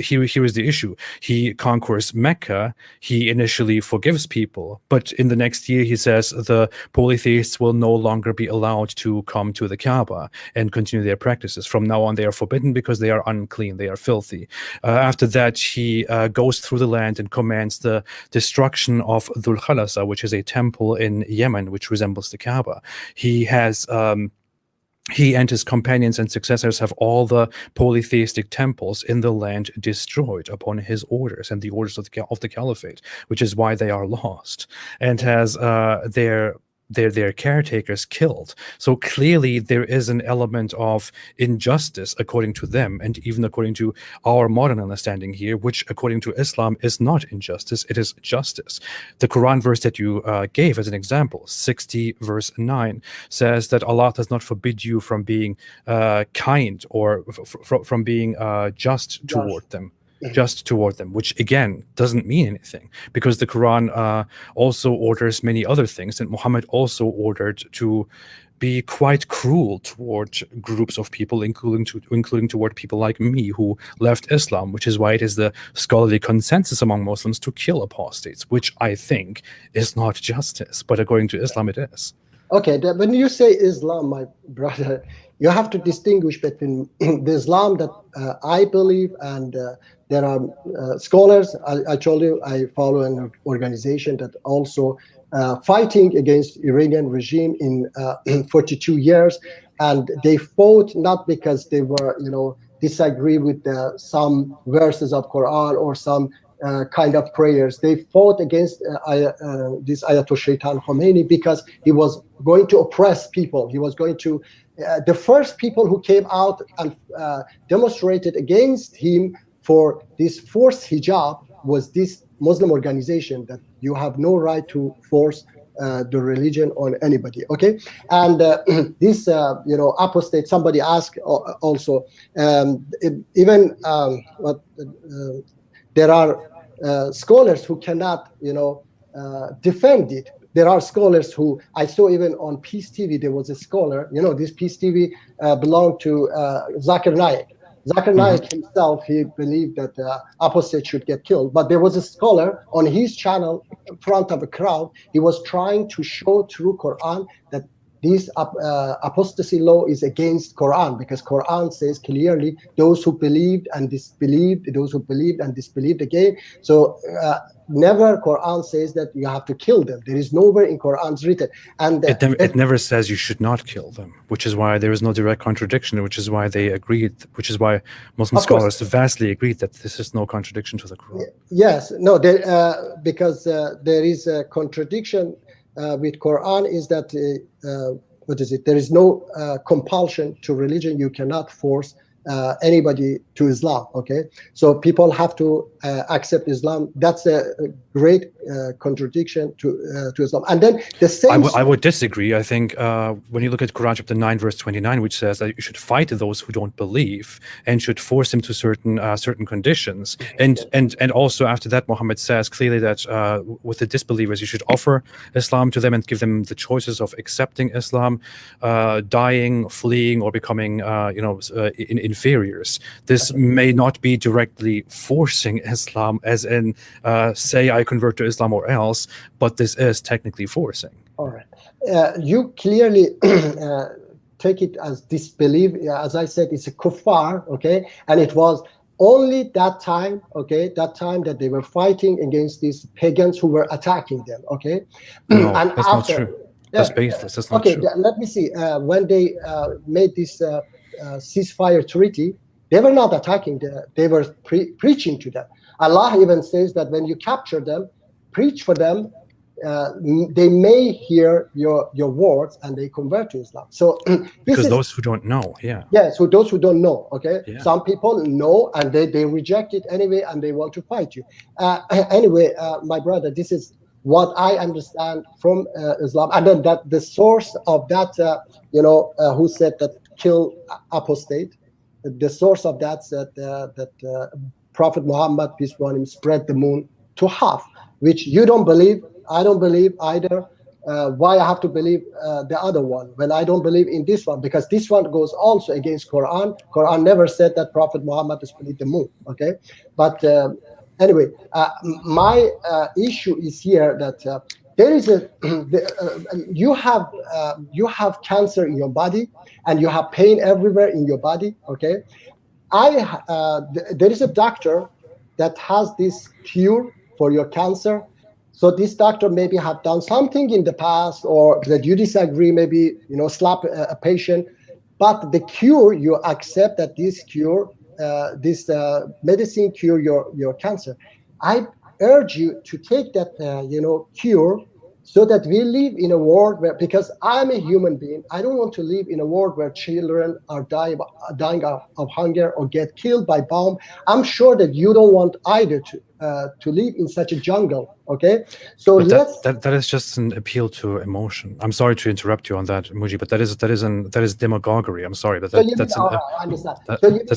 here is the issue, he conquers Mecca, he initially forgives people, but in the next year he says the polytheists will no longer be allowed to come to the Kaaba and continue their practices. From now on, they are forbidden because they are unclean, they are filthy. After that, he goes through the land and commands the destruction of Dhul Khalasa, which is a temple in Yemen, which resembles the Kaaba. He has he and his companions and successors have all the polytheistic temples in the land destroyed upon his orders and the orders of the caliphate, which is why they are lost, and has their caretakers killed. So clearly there is an element of injustice according to them, and even according to our modern understanding here, which according to Islam is not injustice, it is justice. The Quran verse that you gave as an example, 60 verse 9, says that Allah does not forbid you from being kind or from being just toward them. Just toward them, which again doesn't mean anything, because the Quran also orders many other things, and Muhammad also ordered to be quite cruel toward groups of people, including toward people like me who left Islam, which is why it is the scholarly consensus among Muslims to kill apostates, which I think is not justice, but according to Islam it is. Okay, when you say Islam, my brother, you have to distinguish between the Islam that I believe and there are scholars. I told you I follow an organization that also fighting against Iranian regime in 42 years, and they fought not because they were disagree with some verses of Quran or some kind of prayers. They fought against this Ayatollah Shaitan Khomeini because he was going to oppress people. He was going to the first people who came out and demonstrated against him for this forced hijab was this Muslim organization, that you have no right to force the religion on anybody. Okay, and this apostate. Somebody asked also even there are scholars who cannot defend it. There are scholars who I saw even on Peace TV. There was a scholar. This Peace TV belonged to Zakir Naik. Zakir Naik himself, he believed that apostates should get killed. But there was a scholar on his channel in front of a crowd. He was trying to show through Quran that this apostasy law is against Quran, because Quran says clearly those who believed and disbelieved, those who believed and disbelieved again. So never Quran says that you have to kill them. There is nowhere in Quran written. And it never says you should not kill them, which is why there is no direct contradiction, which is why they agreed, which is why Muslim scholars vastly agreed that this is no contradiction to the Quran. Yes, no, because there is a contradiction with Quran is that what is it? There is no compulsion to religion. You cannot force anybody to Islam. Okay, so people have to accept Islam. That's a great contradiction to Islam. And then the same. I would disagree. I think when you look at Quran chapter 9 verse 29, which says that you should fight those who don't believe and should force them to certain conditions, and also after that Muhammad says clearly that with the disbelievers you should offer Islam to them and give them the choices of accepting Islam, dying, fleeing, or becoming inferiors. This may not be directly forcing Islam, as in say I convert to Islam or else, but this is technically forcing. All right. You clearly take it as disbelief. As I said, it's a kuffar, okay? And it was only that time, okay, that they were fighting against these pagans who were attacking them, okay? No, and that's not true. That's baseless. That's not true. Let me see. When they made this ceasefire treaty, they were not attacking them. They were preaching to them. Allah even says that when you capture them, preach for them, they may hear your words and they convert to Islam. So because those who don't know, so those who don't know, okay, some people know and they reject it anyway and they want to fight you. Anyway, my brother, this is what I understand from Islam, and then that the source of that, who said that kill apostate, the source of that said that Prophet Muhammad, peace be upon him, spread the moon to half. which you don't believe, I don't believe either. Why I have to believe the other one when I don't believe in this one? Because this one goes also against Quran. Quran never said that Prophet Muhammad split the moon. Okay, but anyway, my issue is here that there is a you have cancer in your body and you have pain everywhere in your body. Okay, there is a doctor that has this cure for your cancer. So this doctor maybe have done something in the past, or that you disagree, maybe slap a patient, but the cure, you accept that this cure, this medicine cure your cancer. I urge you to take that cure, so that we live in a world where, because I'm a human being, I don't want to live in a world where children are dying of hunger or get killed by bomb. I'm sure that you don't want either to live in such a jungle. Okay, so but that is just an appeal to emotion. I'm sorry to interrupt you on that, Muji, but that is demagoguery. I'm sorry, but that's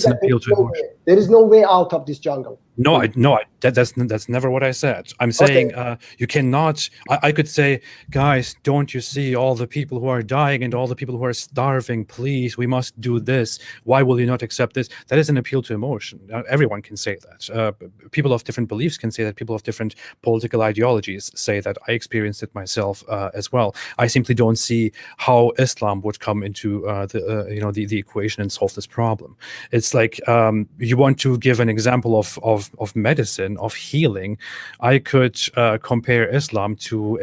an appeal to emotion. There is no way out of this jungle. That's never what I said. I'm saying you cannot. I could say, guys, don't you see all the people who are dying and all the people who are starving? Please, we must do this. Why will you not accept this? That is an appeal to emotion. Everyone can say that. People of different beliefs can say that. People of different political ideologies say that. I experienced it myself as well. I simply don't see how Islam would come into the equation and solve this problem. It's like you want to give an example of medicine, of healing. I could compare Islam to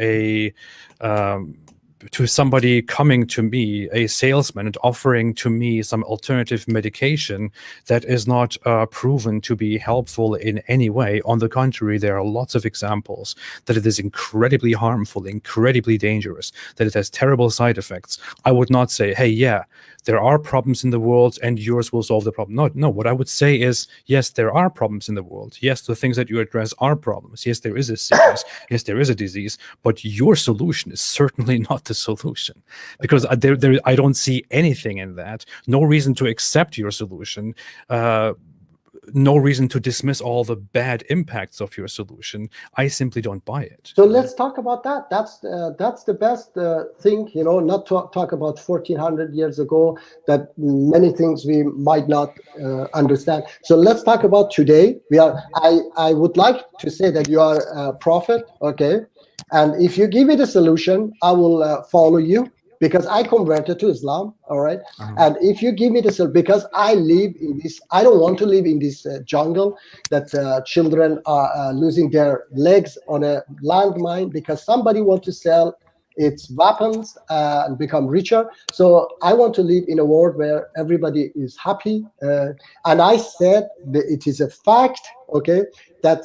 to somebody coming to me, a salesman, and offering to me some alternative medication that is not proven to be helpful in any way. On the contrary, there are lots of examples that it is incredibly harmful, incredibly dangerous, that it has terrible side effects. I would not say, hey, yeah, there are problems in the world and yours will solve the problem. No, what I would say is, yes, there are problems in the world. Yes, the things that you address are problems. Yes, there is a sickness. Yes, there is a disease, but your solution is certainly not the solution, because I don't see anything in that. No reason to accept your solution. No reason to dismiss all the bad impacts of your solution. I simply don't buy it. So let's talk about that. That's the best thing, not to talk about 1400 years ago, that many things we might not understand. So let's talk about today. I would like to say that you are a prophet, okay? And if you give me the solution, I will follow you, because I converted to Islam, all right? And if you give me the solution, because I live in this, I don't want to live in this jungle that children are losing their legs on a landmine because somebody wants to sell its weapons and become richer. So I want to live in a world where everybody is happy. And I said that it is a fact, okay, that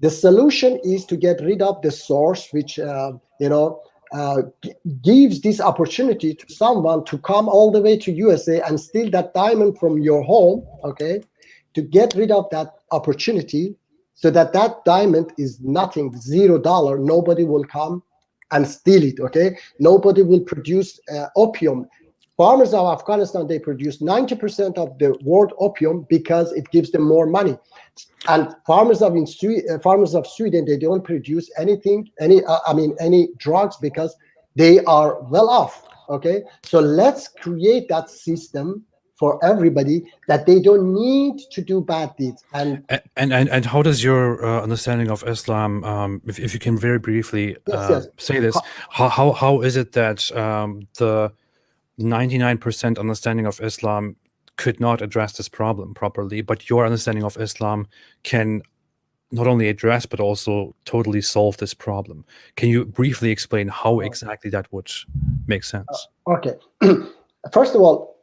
the solution is to get rid of the source, which gives this opportunity to someone to come all the way to USA and steal that diamond from your home, okay, to get rid of that opportunity, so that diamond is nothing, $0. Nobody will come and steal it, okay? Nobody will produce opium. Farmers of Afghanistan, they produce 90% of the world opium because it gives them more money. And farmers of Sweden, they don't produce any drugs because they are well off. Okay, so let's create that system for everybody, that they don't need to do bad deeds. And how does your understanding of Islam, if you can very briefly say this, how is it that the 99% understanding of Islam could not address this problem properly, but your understanding of Islam can not only address but also totally solve this problem? Can you briefly explain how exactly that would make sense? Okay. First of all,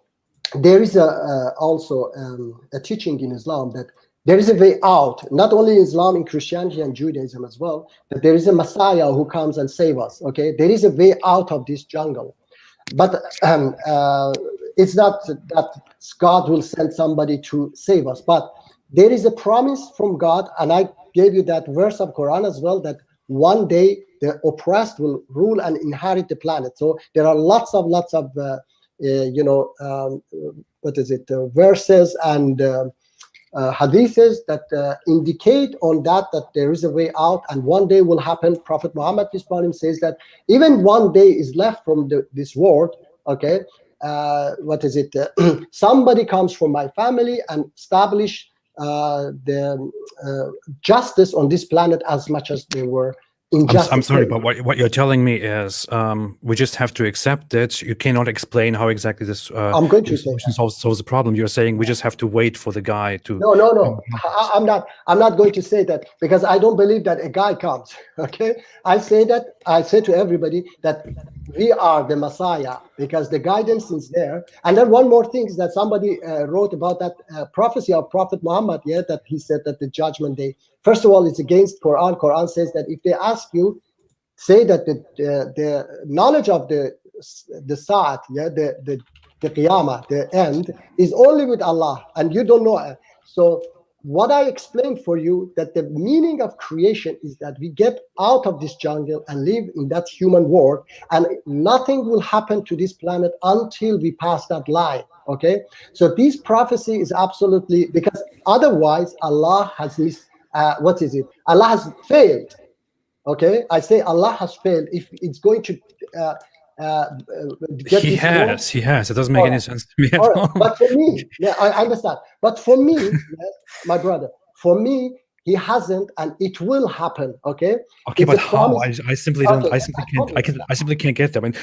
there is also a teaching in Islam that there is a way out, not only in Islam, in Christianity and Judaism as well, that there is a Messiah who comes and save us. Okay, there is a way out of this jungle. But it's not that God will send somebody to save us, but there is a promise from God, and I gave you that verse of Quran as well, that one day the oppressed will rule and inherit the planet. So there are lots of verses and hadiths that indicate on that there is a way out and one day will happen. Prophet Muhammad peace be upon him says that even one day is left from this world. Okay, what is it? Somebody comes from my family and establish the justice on this planet as much as they were injustice. I'm sorry, but what you're telling me is we just have to accept it. You cannot explain how exactly this I'm going to say solves the problem. You're saying we just have to wait for the guy to. No. I'm not going to say that, because I don't believe that a guy comes. Okay, I say to everybody that we are the Messiah because the guidance is there. And then one more thing is that somebody wrote about that prophecy of Prophet Muhammad. Yeah, that he said that the judgment day. First of all, it's against Quran. Quran says that if they ask you, say that the knowledge of the Sa'at, yeah, the Qiyamah, the end, is only with Allah, and you don't know. So what I explained for you, that the meaning of creation is that we get out of this jungle and live in that human world, and nothing will happen to this planet until we pass that line. Okay, so this prophecy is absolutely, because otherwise Allah has Allah has failed. Okay, I say Allah has failed if it's going to get he has. It doesn't make any sense to me at all. But for me, yeah, I understand. But for me, yes, my brother, for me, he hasn't, and it will happen. Okay. Okay, but how? I simply don't. I simply can't. I simply can't get them. I mean,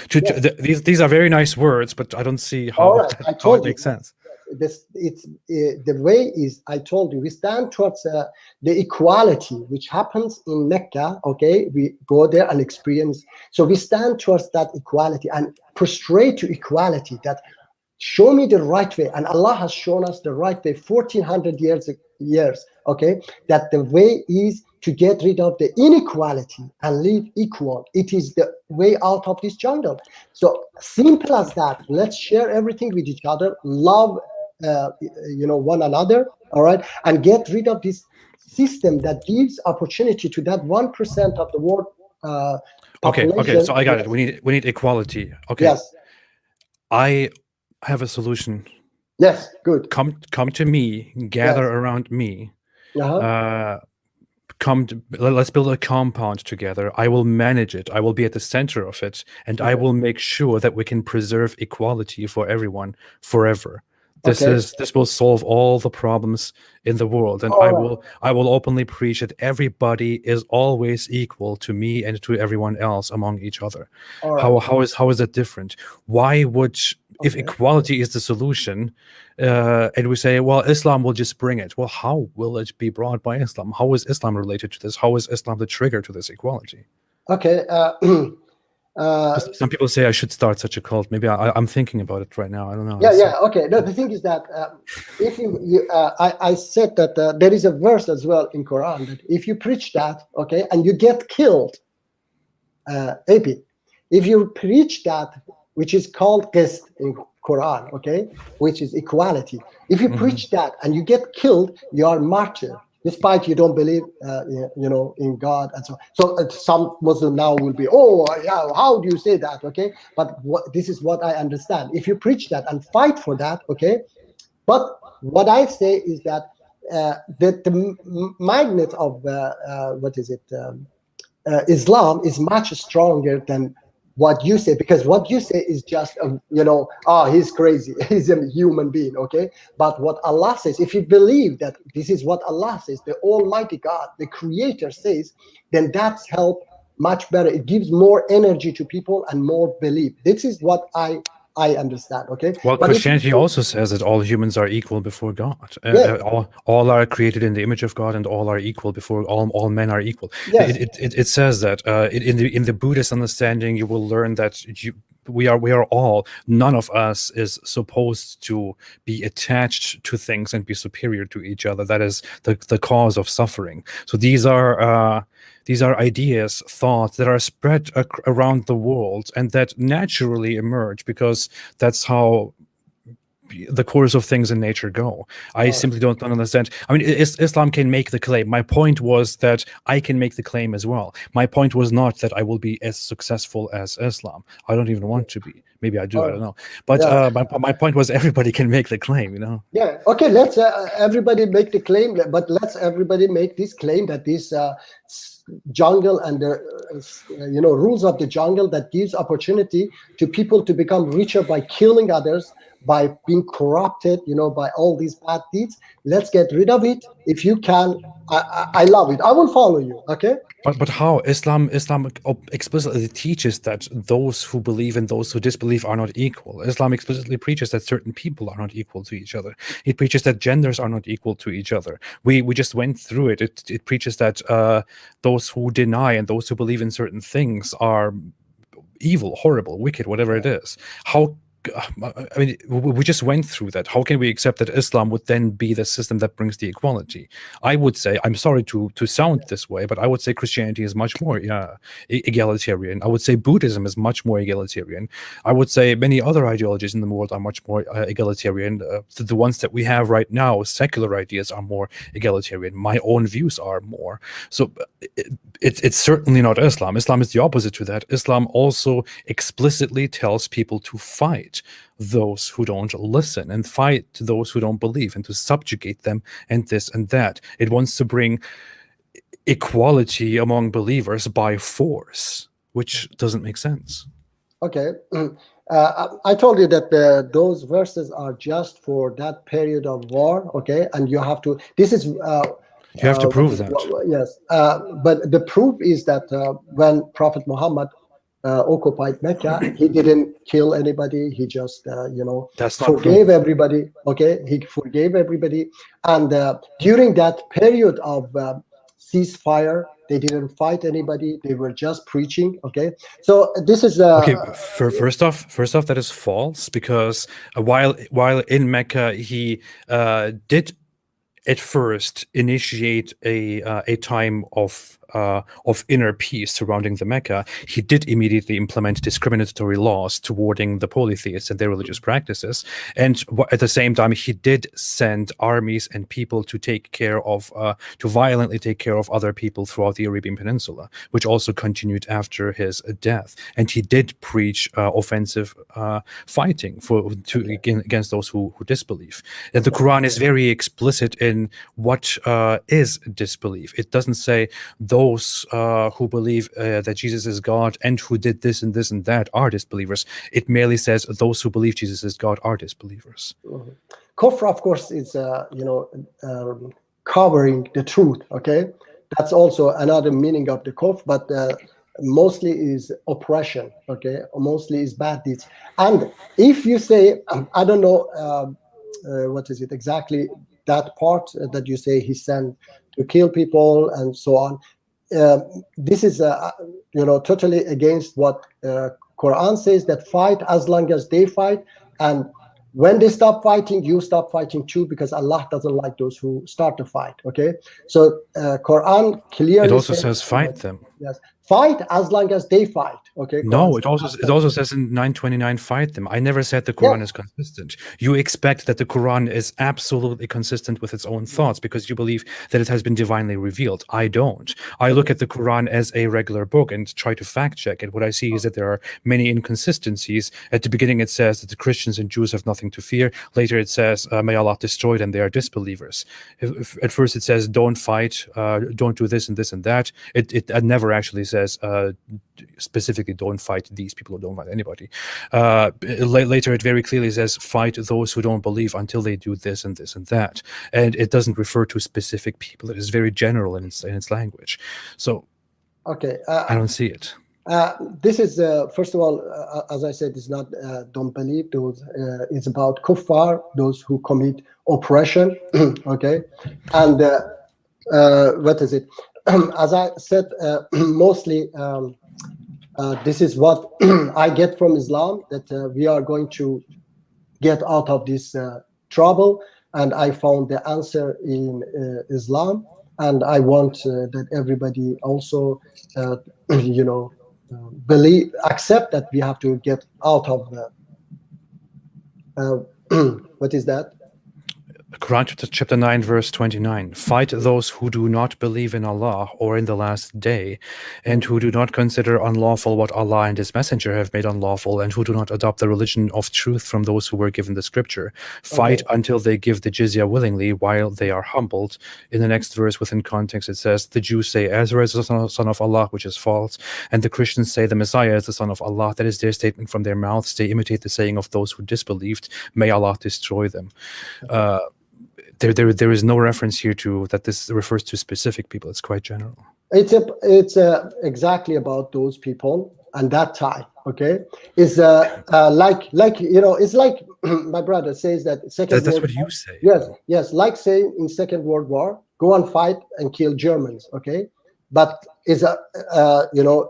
these are very nice words, but I don't see how it makes sense. The way is, I told you, we stand towards the equality which happens in Mecca. Okay, we go there and experience. So we stand towards that equality and prostrate to equality. That show me the right way, and Allah has shown us the right way 1400 years. Okay, that the way is to get rid of the inequality and live equal. It is the way out of this jungle. So simple as that. Let's share everything with each other. Love one another, all right, and get rid of this system that gives opportunity to that 1% of the world population. Okay, so I got it. We need equality. Okay. Yes. I have a solution. Yes, good. Come to me, gather around me. Let's build a compound together. I will manage it. I will be at the center of it, and I will make sure that we can preserve equality for everyone forever. This will solve all the problems in the world, and I will openly preach that everybody is always equal to me and to everyone else among each other. How is that different? Why would if equality is the solution, and we say, well, Islam will just bring it? Well, how will it be brought by Islam? How is Islam related to this? How is Islam the trigger to this equality? Okay. Some people say I should start such a cult. Maybe I'm thinking about it right now. I don't know. Yeah. Okay. No, the thing is that if I said that there is a verse as well in Quran that if you preach that, okay, and you get killed, AP, if you preach that, which is called qist in Quran, okay, which is equality. If you preach that and you get killed, you are martyr, despite you don't believe, in God and so on. So some Muslim now will be, how do you say that? Okay, but this is what I understand. If you preach that and fight for that, okay, but what I say is that the magnet of Islam is much stronger than what you say, because what you say is just he's crazy, he's a human being, okay? But what Allah says, if you believe that this is what Allah says, the Almighty God, the Creator says, then that's help much better. It gives more energy to people and more belief. This is what I understand, okay? Well, but Christianity also says that all humans are equal before God. All are created in the image of God, and all are equal before all men are equal. Yes. It says that in the Buddhist understanding, you will learn that we are all. None of us is supposed to be attached to things and be superior to each other. That is the cause of suffering. So these are ideas, thoughts that are spread around the world and that naturally emerge because that's how the course of things in nature go. I simply don't understand. I mean, Islam can make the claim. My point was that I can make the claim as well. My point was not that I will be as successful as Islam. I don't even want to be. Maybe I do. I don't know. But my point was everybody can make the claim. Yeah. Okay. Let's everybody make the claim, but let's everybody make this claim that this jungle and the rules of the jungle that gives opportunity to people to become richer by killing others, by being corrupted, by all these bad deeds. Let's get rid of it. If you can, I love it. I will follow you. Okay. But how? Islam explicitly teaches that those who believe and those who disbelieve are not equal. Islam explicitly preaches that certain people are not equal to each other. It preaches that genders are not equal to each other. We just went through it. It preaches that those who deny and those who believe in certain things are evil, horrible, wicked, whatever it is. How? I mean, we just went through that. How can we accept that Islam would then be the system that brings the equality? I would say, I'm sorry to sound this way, but I would say Christianity is much more egalitarian. I would say Buddhism is much more egalitarian. I would say many other ideologies in the world are much more egalitarian. The ones that we have right now, secular ideas, are more egalitarian. My own views are more. So it's certainly not Islam. Islam is the opposite to that. Islam also explicitly tells people to fight those who don't listen and fight those who don't believe and to subjugate them and this and that. It wants to bring equality among believers by force, which doesn't make sense. Okay. I told you that those verses are just for that period of war, okay? And you have to, this is... you have to prove that. Yes. But the proof is that when Prophet Muhammad occupied Mecca, he didn't kill anybody. He just, forgave everybody. Okay, he forgave everybody. And during that period of ceasefire, they didn't fight anybody. They were just preaching. Okay, so this is okay. First off, that is false, because while in Mecca, he did at first initiate a time of inner peace surrounding the Mecca. He did immediately implement discriminatory laws towarding the polytheists and their religious practices, and at the same time he did send armies and people to violently take care of other people throughout the Arabian Peninsula, which also continued after his death. And he did preach offensive fighting against those who disbelieve. And the Quran is very explicit in what is disbelief. It doesn't say those who believe that Jesus is God and who did this and this and that are disbelievers. It merely says those who believe Jesus is God are disbelievers. Mm-hmm. Kufr, of course, is covering the truth. Okay, that's also another meaning of the kufr, but mostly is oppression. Okay, mostly is bad deeds. And if you say, I don't know what is it exactly, that part that you say he sent to kill people and so on. This is totally against what Quran says, that fight as long as they fight, and when they stop fighting, you stop fighting too, because Allah doesn't like those who start to fight. Okay, so Quran clearly it also says fight them. Yes, fight as long as they fight. Okay. No, it also says in 929, fight them. I never said the Quran is consistent. You expect that the Quran is absolutely consistent with its own thoughts because you believe that it has been divinely revealed. I don't. I look at the Quran as a regular book and try to fact check it. What I see is that there are many inconsistencies. At the beginning, it says that the Christians and Jews have nothing to fear. Later, it says, may Allah destroy them, they are disbelievers. At first, it says, don't fight, don't do this and this and that. It never actually says specifically don't fight these people or don't fight anybody. Later it very clearly says fight those who don't believe until they do this and this and that, and it doesn't refer to specific people. It is very general in its language. So okay, I don't see it. This is first of all, as I said, it's not don't believe those. It's about kuffar, those who commit oppression. Okay, and what is it? As I said, mostly this is what I get from Islam, that we are going to get out of this trouble, and I found the answer in Islam, and I want that everybody also accept that we have to get out of What is that? Quran chapter 9, verse 29. Fight those who do not believe in Allah or in the last day, and who do not consider unlawful what Allah and His Messenger have made unlawful, and who do not adopt the religion of truth from those who were given the scripture. Fight until they give the jizya willingly while they are humbled. In the next verse, within context, it says, the Jews say Ezra is the son of Allah, which is false, and the Christians say the Messiah is the son of Allah. That is their statement from their mouths. They imitate the saying of those who disbelieved. May Allah destroy them. There is no reference here to that this refers to specific people. It's quite general. It's exactly about those people and that time. Okay, it's like you know, it's like my brother says that second. That's what you say. Yes, like saying in Second World War, go and fight and kill Germans. Okay, but is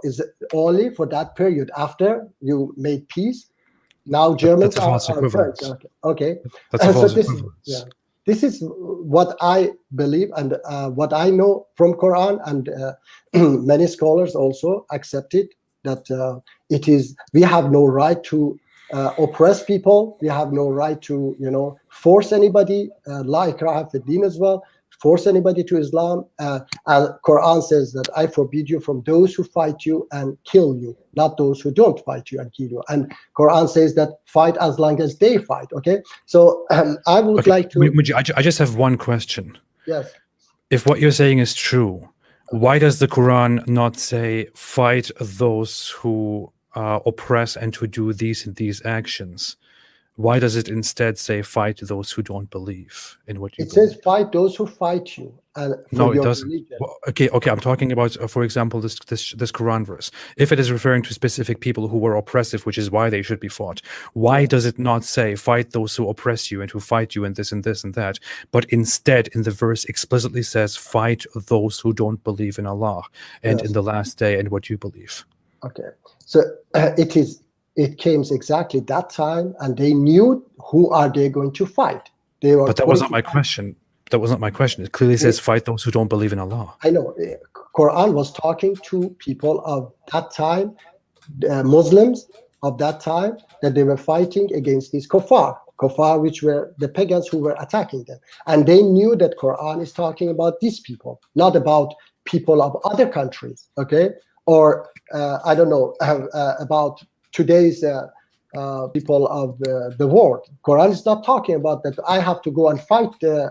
is only for that period after you made peace. Now Germans that's a false equivalence. Okay. That's a false equivalence. This is what I believe and what I know from Quran, and many scholars also accept it, that it is, we have no right to oppress people. We have no right to, force anybody, la ikraha fi din as well, force anybody to Islam. Quran says that I forbid you from those who fight you and kill you, not those who don't fight you and kill you. And Quran says that fight as long as they fight. Okay, so I would like to. Mujib, I just have one question. Yes. If what you're saying is true, why does the Quran not say fight those who oppress and who do these and these actions? Why does it instead say fight those who don't believe in what you believe? It says fight those who fight you. No, it doesn't. Well, okay. I'm talking about, for example, this Quran verse. If it is referring to specific people who were oppressive, which is why they should be fought, why does it not say fight those who oppress you and who fight you and this and this and that? But instead, in the verse explicitly says fight those who don't believe in Allah and in the last day and what you believe. Okay. So it came exactly that time, and they knew who are they going to fight. But that was not my question. That was not my question. It clearly says fight those who don't believe in Allah. I know. Quran was talking to people of that time, Muslims of that time, that they were fighting against these kuffar, which were the pagans who were attacking them. And they knew that Quran is talking about these people, not about people of other countries, okay? Or, I don't know, about today's people of the world. Quran is not talking about that I have to go and fight the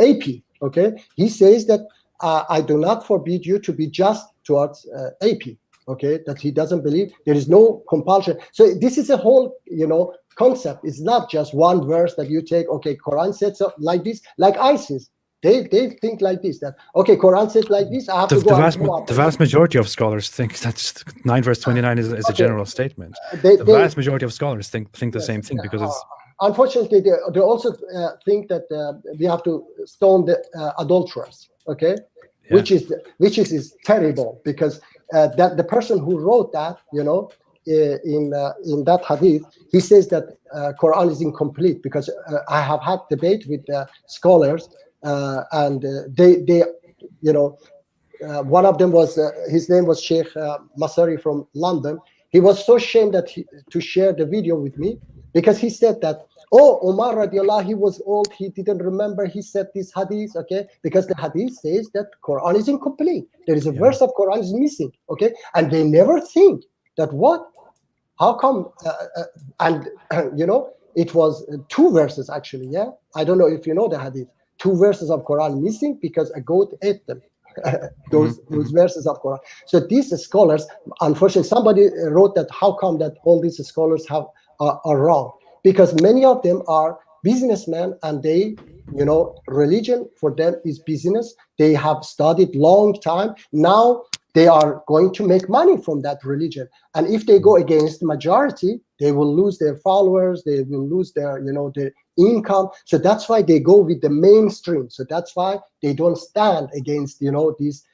AP, okay? He says that I do not forbid you to be just towards AP, okay? That he doesn't believe. There is no compulsion. So this is a whole, concept. It's not just one verse that you take, okay, Quran said so, like this, like ISIS. They think like this, that, okay, Quran said like this, I have to go. The vast majority of scholars think that 9 verse 29 is a general statement. The vast majority of scholars think the same thing, because it's... Unfortunately, they also think that we have to stone the adulterers, okay? Yeah. Which is terrible, because that the person who wrote that, in that hadith, he says that Quran is incomplete, because I have had debate with scholars, and they one of them was his name was Sheikh Masari from London. He was so ashamed to share the video with me, because he said that, Umar radiallahu, he was old, he didn't remember, he said this hadith, okay? Because the hadith says that Quran is incomplete. There is a verse of Quran is missing, okay? And they never think that how come, it was 2 verses actually, yeah? I don't know if you know the hadith. 2 verses of Quran missing because a goat ate them. those verses of Quran. So these scholars, unfortunately, somebody wrote that how come that all these scholars are wrong? Because many of them are businessmen, and they, religion for them is business. They have studied long time. Now they are going to make money from that religion. And if they go against the majority, they will lose their followers. They will lose their, their income. So that's why they go with the mainstream. So that's why they don't stand against, these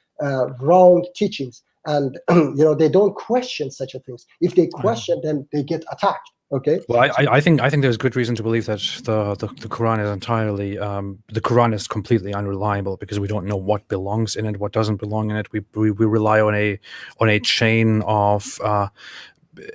wrong teachings. And, they don't question such a things. If they question, then they get attacked. Okay. Well, I think there's good reason to believe that the Quran is entirely the Quran is completely unreliable, because we don't know what belongs in it, what doesn't belong in it. We rely on a chain of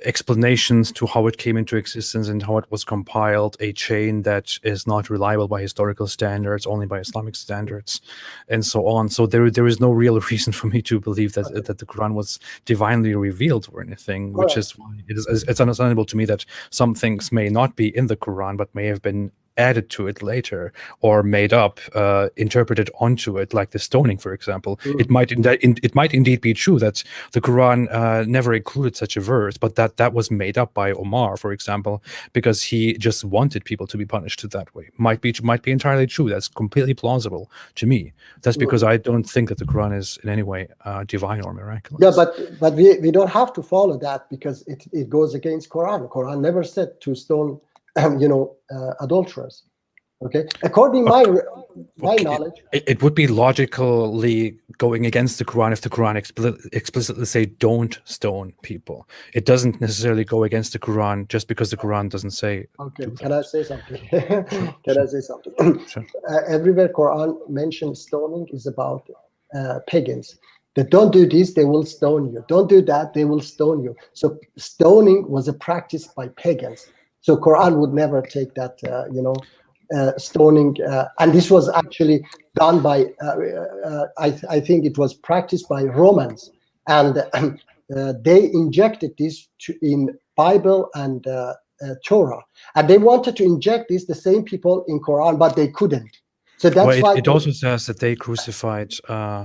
explanations to how it came into existence and how it was compiled, a chain that is not reliable by historical standards, only by Islamic standards, and so on. So there is no real reason for me to believe that that the Quran was divinely revealed or anything, which is why it's understandable to me that some things may not be in the Quran but may have been added to it later or made up, interpreted onto it, like the stoning, for example. It might indeed be true that the Quran never included such a verse, but that was made up by Omar, for example, because he just wanted people to be punished that way. Might be entirely true. That's completely plausible to me. That's because I don't think that the Quran is in any way divine or miraculous. Yeah, but we don't have to follow that because it goes against Quran. Quran never said to stone adulterers. Okay, according my knowledge, it would be logically going against the Quran if the Quran explicitly say don't stone people. It doesn't necessarily go against the Quran just because the Quran doesn't say. Okay, can I say something? I say something? Sure. Everywhere Quran mentions stoning is about pagans. That don't do this, they will stone you. Don't do that, they will stone you. So stoning was a practice by pagans. So Quran would never take that, stoning. And this was actually done by, I think it was practiced by Romans. And they injected this in Bible and Torah. And they wanted to inject this, the same people in Quran, but they couldn't. So that's why it also says that they crucified,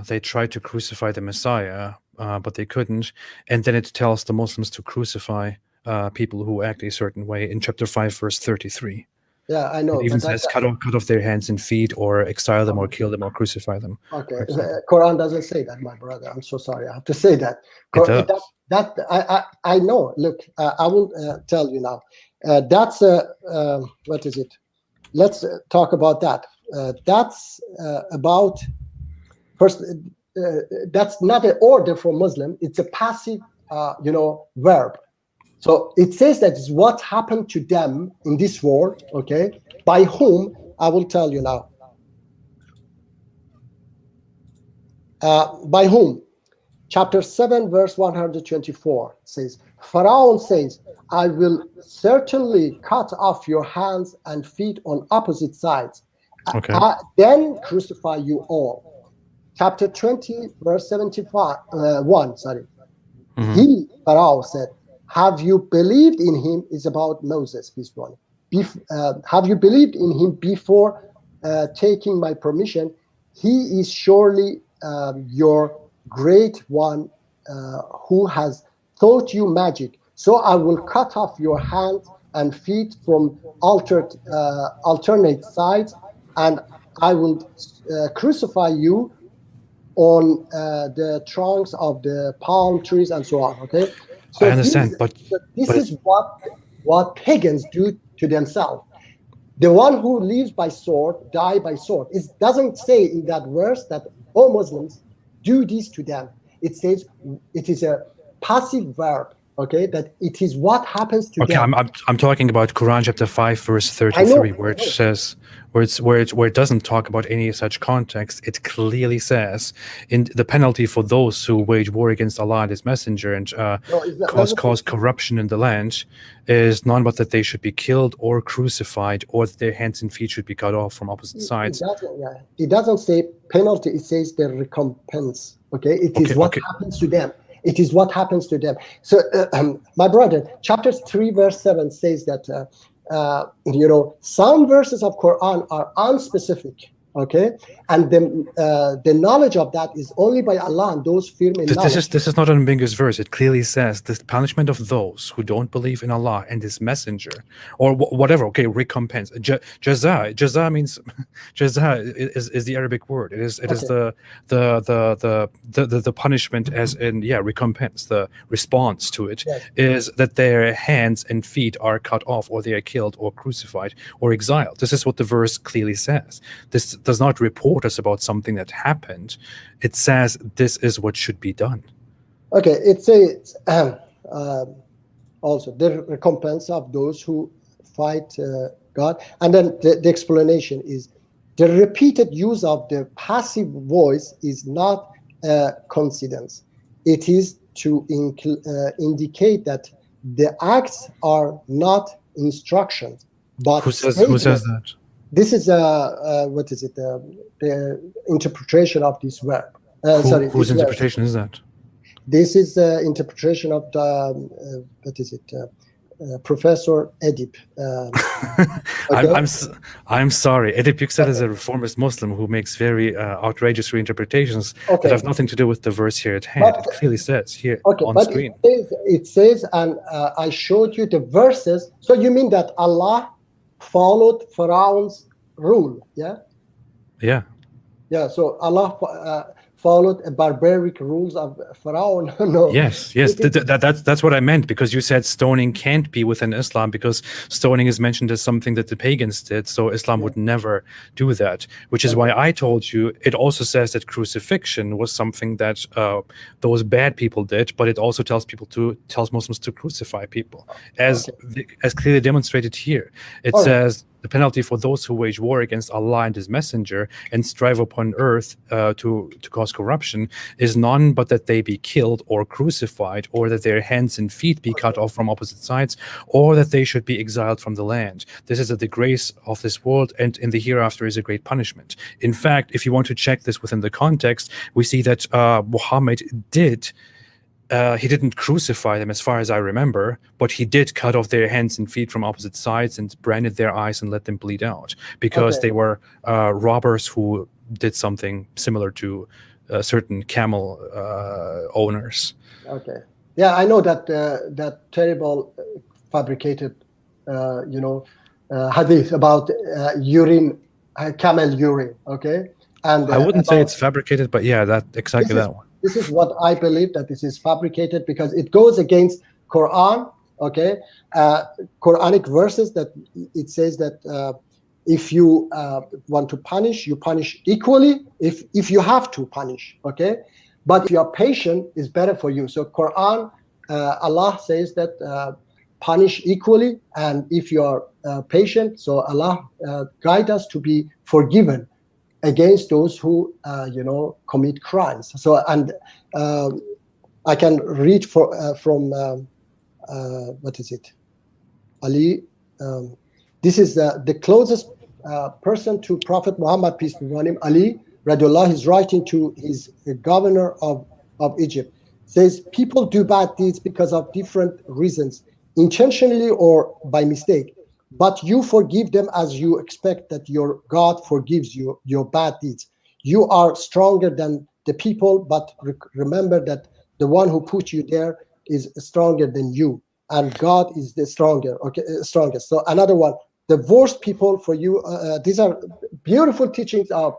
they tried to crucify the Messiah, but they couldn't. And then it tells the Muslims to crucify people who act a certain way in chapter 5, verse 33. Yeah, I know. It even says cut off their hands and feet, or exile them, or kill them, or crucify them. Okay, Quran doesn't say that, my brother. I'm so sorry. I have to say that. I know. Look, I will tell you now. That's what is it? Let's talk about that. That's about first. That's not an order for Muslim. It's a passive, verb. So it says that it's what happened to them in this war, okay? By whom? I will tell you now. By whom? Chapter 7, verse 124 says, Pharaoh says, I will certainly cut off your hands and feet on opposite sides, then crucify you all. Chapter 20, verse 1. He, Pharaoh, said, have you believed in him? Is about Moses, peace be upon him. Have you believed in him before taking my permission? He is surely your great one who has taught you magic. So I will cut off your hands and feet from alternate sides, and I will crucify you on the trunks of the palm trees and so on. Okay. So I understand, but this is what pagans do to themselves. The one who lives by sword, die by sword. It doesn't say in that verse that all Muslims do this to them. It says it is a passive verb, okay? That it is what happens to them. I'm talking about Quran chapter 5, verse 33, where it says, where it doesn't talk about any such context. It clearly says in the penalty for those who wage war against Allah and His Messenger and cause corruption in the land is none but that they should be killed or crucified, or that their hands and feet should be cut off from opposite sides. It doesn't say penalty. It says the recompense. Okay, it is what happens to them. It is what happens to them. So, my brother, chapter 3, verse 7 says that, some verses of Quran are unspecific, okay? And the knowledge of that is only by Allah and those firm in knowledge. This is not an ambiguous verse. It clearly says the punishment of those who don't believe in Allah and His Messenger, or whatever, okay, recompense. Jaza means, jaza is the Arabic word. It is the punishment, as in recompense. The response to it is that their hands and feet are cut off, or they are killed, or crucified, or exiled. This is what the verse clearly says. This does not report us about something that happened. It says this is what should be done. Okay, it says also the recompense of those who fight God. And then the explanation is the repeated use of the passive voice is not a coincidence. It is to indicate that the acts are not instructions, but Who says statements. that? This is what is it? The interpretation of this verb. Whose This verb. interpretation is that? This is the interpretation of the what is it? Professor Edip. Okay? I'm sorry. Edip Yüksel is a reformist Muslim who makes very outrageous reinterpretations that Okay. have nothing to do with the verse here at hand. But- It clearly says here Okay, on but screen. it says, and I showed you the verses. So you mean that Allah followed Pharaoh's rule? Yeah. Yeah. Yeah. So Allah followed a barbaric rules of Pharaoh. No. Yes. That's what I meant, because you said stoning can't be within Islam because stoning is mentioned as something that the pagans did. So Islam would never do that, which is why I told you it also says that crucifixion was something that those bad people did, but it also tells Muslims to crucify people, as clearly demonstrated here. It says the penalty for those who wage war against Allah and His Messenger and strive upon earth to cause corruption is none but that they be killed or crucified, or that their hands and feet be cut off from opposite sides, or that they should be exiled from the land. This is a disgrace of this world, and in the hereafter is a great punishment. In fact, if you want to check this within the context, we see that Muhammad did. He didn't crucify them, as far as I remember, but he did cut off their hands and feet from opposite sides and branded their eyes and let them bleed out, because they were robbers who did something similar to certain camel owners. Okay. Yeah, I know that that terrible fabricated, hadith about urine, camel urine. Okay, and I wouldn't say it's fabricated, but yeah, that exactly that one. This is what I believe, that this is fabricated because it goes against Quran. Okay, Quranic verses that it says that if you want to punish, you punish equally. If you have to punish, okay, but if you are patient, is better for you. So Quran, Allah says that punish equally, and if you are patient, so Allah guide us to be forgiven against those who commit crimes. So, and I can read from what is it, Ali. This is the closest person to Prophet Muhammad, peace be upon him. Ali radiallahu, is writing to his governor of Egypt. Says people do bad deeds because of different reasons, intentionally or by mistake. But you forgive them as you expect that your God forgives you your bad deeds. You are stronger than the people, but remember that the one who put you there is stronger than you, and God is the strongest. So another one, the worst people for you. These are beautiful teachings of.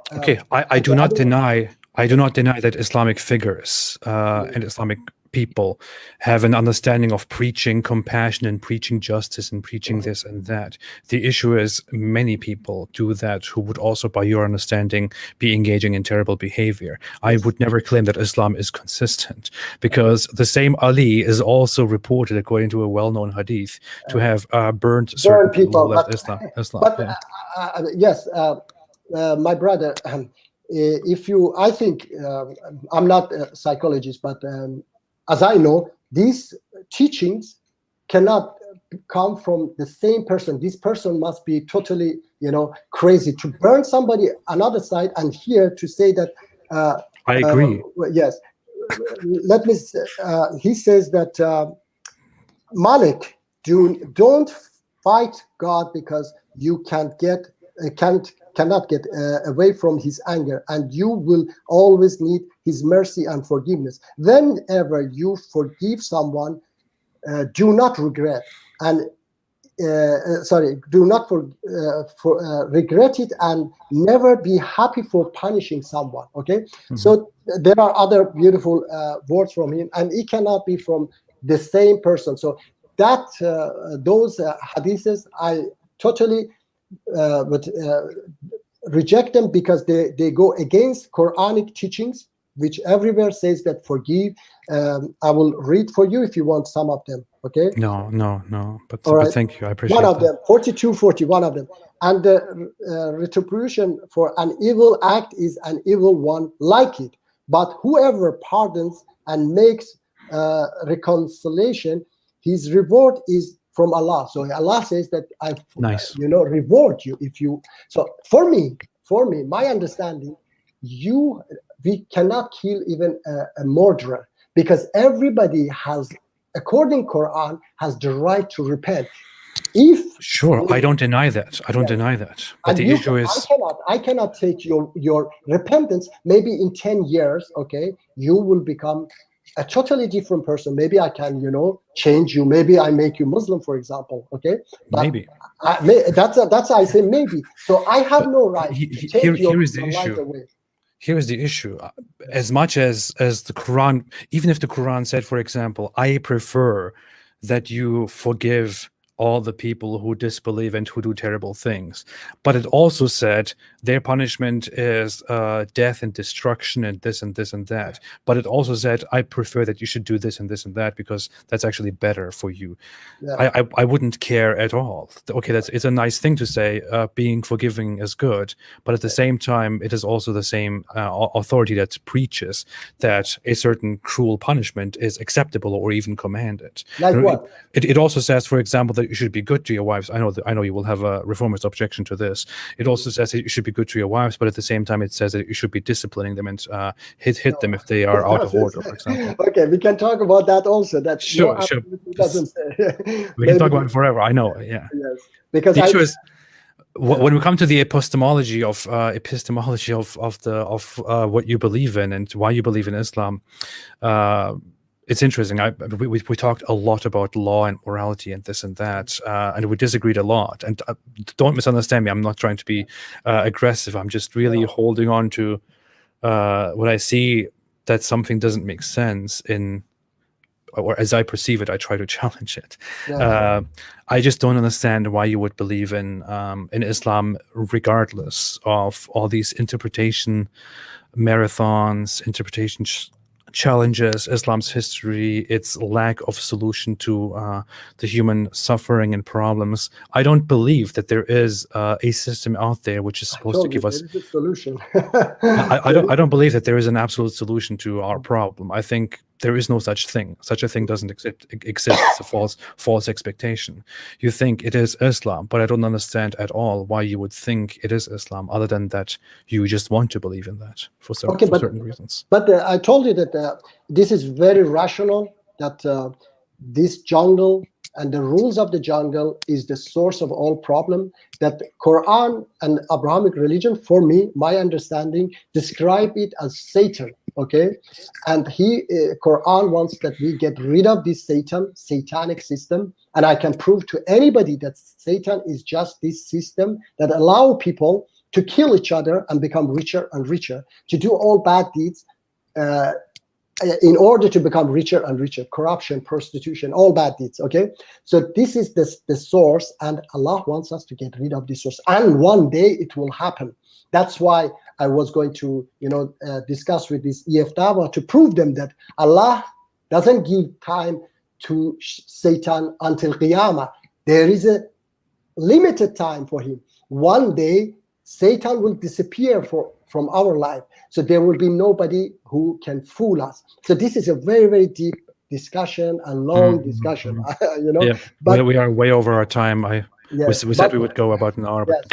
I do not deny that Islamic figures and Islamic people have an understanding of preaching compassion and preaching justice and preaching this and that. The issue is many people do that who would also, by your understanding, be engaging in terrible behavior. I would never claim that Islam is consistent, because the same Ali is also reported, according to a well-known hadith, to have burned certain people who left Islam. Yes, my brother, I think, I'm not a psychologist, but as I know, these teachings cannot come from the same person. This person must be totally, crazy to burn somebody another side, and here to say that. I agree. Yes. Let me. He says that Malik, don't fight God because you cannot get away from His anger, and you will always need His mercy and forgiveness. Whenever you forgive someone, do not regret, and do not regret it, and never be happy for punishing someone. Okay, so there are other beautiful words from him, and it cannot be from the same person. So that those hadiths, I totally reject them, because they go against Quranic teachings, which everywhere says that forgive. I will read for you if you want some of them. Okay. No. But thank you. I appreciate one of that. them. 42:40. One of them. And the retribution for an evil act is an evil one like it. But whoever pardons and makes reconciliation his reward is from Allah. So Allah says that I, Nice. reward you if you. So for me, my understanding, we cannot kill even a murderer, because everybody has, according Quran, has the right to repent. If Sure, I don't deny that. I don't deny that. But the issue is, I cannot take your repentance. Maybe in 10 years, okay, you will become a totally different person. Maybe I can, change you. Maybe I make you Muslim, for example. Okay, but maybe. That's I say maybe. So I have no right to take here is the your life issue. away. Here is the issue. As much as the Quran, even if the Quran said, for example, I prefer that you forgive all the people who disbelieve and who do terrible things, but it also said their punishment is death and destruction and this and this and that. But it also said, I prefer that you should do this and this and that because that's actually better for you. Yeah. I wouldn't care at all. Okay, it's a nice thing to say, being forgiving is good, but at the same time, it is also the same authority that preaches that a certain cruel punishment is acceptable or even commanded. Like what? It also says, for example, that you should be good to your wives. I know you will have a reformist objection to this. It also says that you should be good to your wives, but at the same time, it says that you should be disciplining them and hit them if they are out of order, for example. Okay, we can talk about that also. That sure. Doesn't say. We can talk about it forever. I know. Yeah. Yes. Because the issue is, when we come to the epistemology of what you believe in and why you believe in Islam, it's interesting. We talked a lot about law and morality and this and that, and we disagreed a lot. And don't misunderstand me. I'm not trying to be aggressive. I'm just really holding on to when I see that something doesn't make sense or as I perceive it, I try to challenge it. Yeah. I just don't understand why you would believe in Islam, regardless of all these interpretation marathons, interpretation challenges, Islam's history, its lack of solution to the human suffering and problems. I don't believe that there is a system out there which is supposed to give us a solution. I don't believe that there is an absolute solution to our problem. I think there is no such thing. Such a thing doesn't exist. It's a false expectation. You think it is Islam, but I don't understand at all why you would think it is Islam, other than that you just want to believe in that for certain reasons. But I told you that this is very rational, that this jungle and the rules of the jungle is the source of all problem, that Quran and Abrahamic religion, for me, my understanding, describe it as Satan. Okay, and Quran wants that we get rid of this satanic system, and I can prove to anybody that Satan is just this system that allow people to kill each other and become richer and richer, to do all bad deeds in order to become richer and richer, corruption, prostitution, all bad deeds. Okay, so this is the source, and Allah wants us to get rid of this source, and one day it will happen. That's why I was going to, discuss with this EF Dawa to prove them that Allah doesn't give time to Satan until Qiyamah. There is a limited time for him. One day, Satan will disappear from our life. So there will be nobody who can fool us. So this is a very, very deep discussion and long discussion, Yeah, but we are way over our time. We said we would go about an hour. Yes.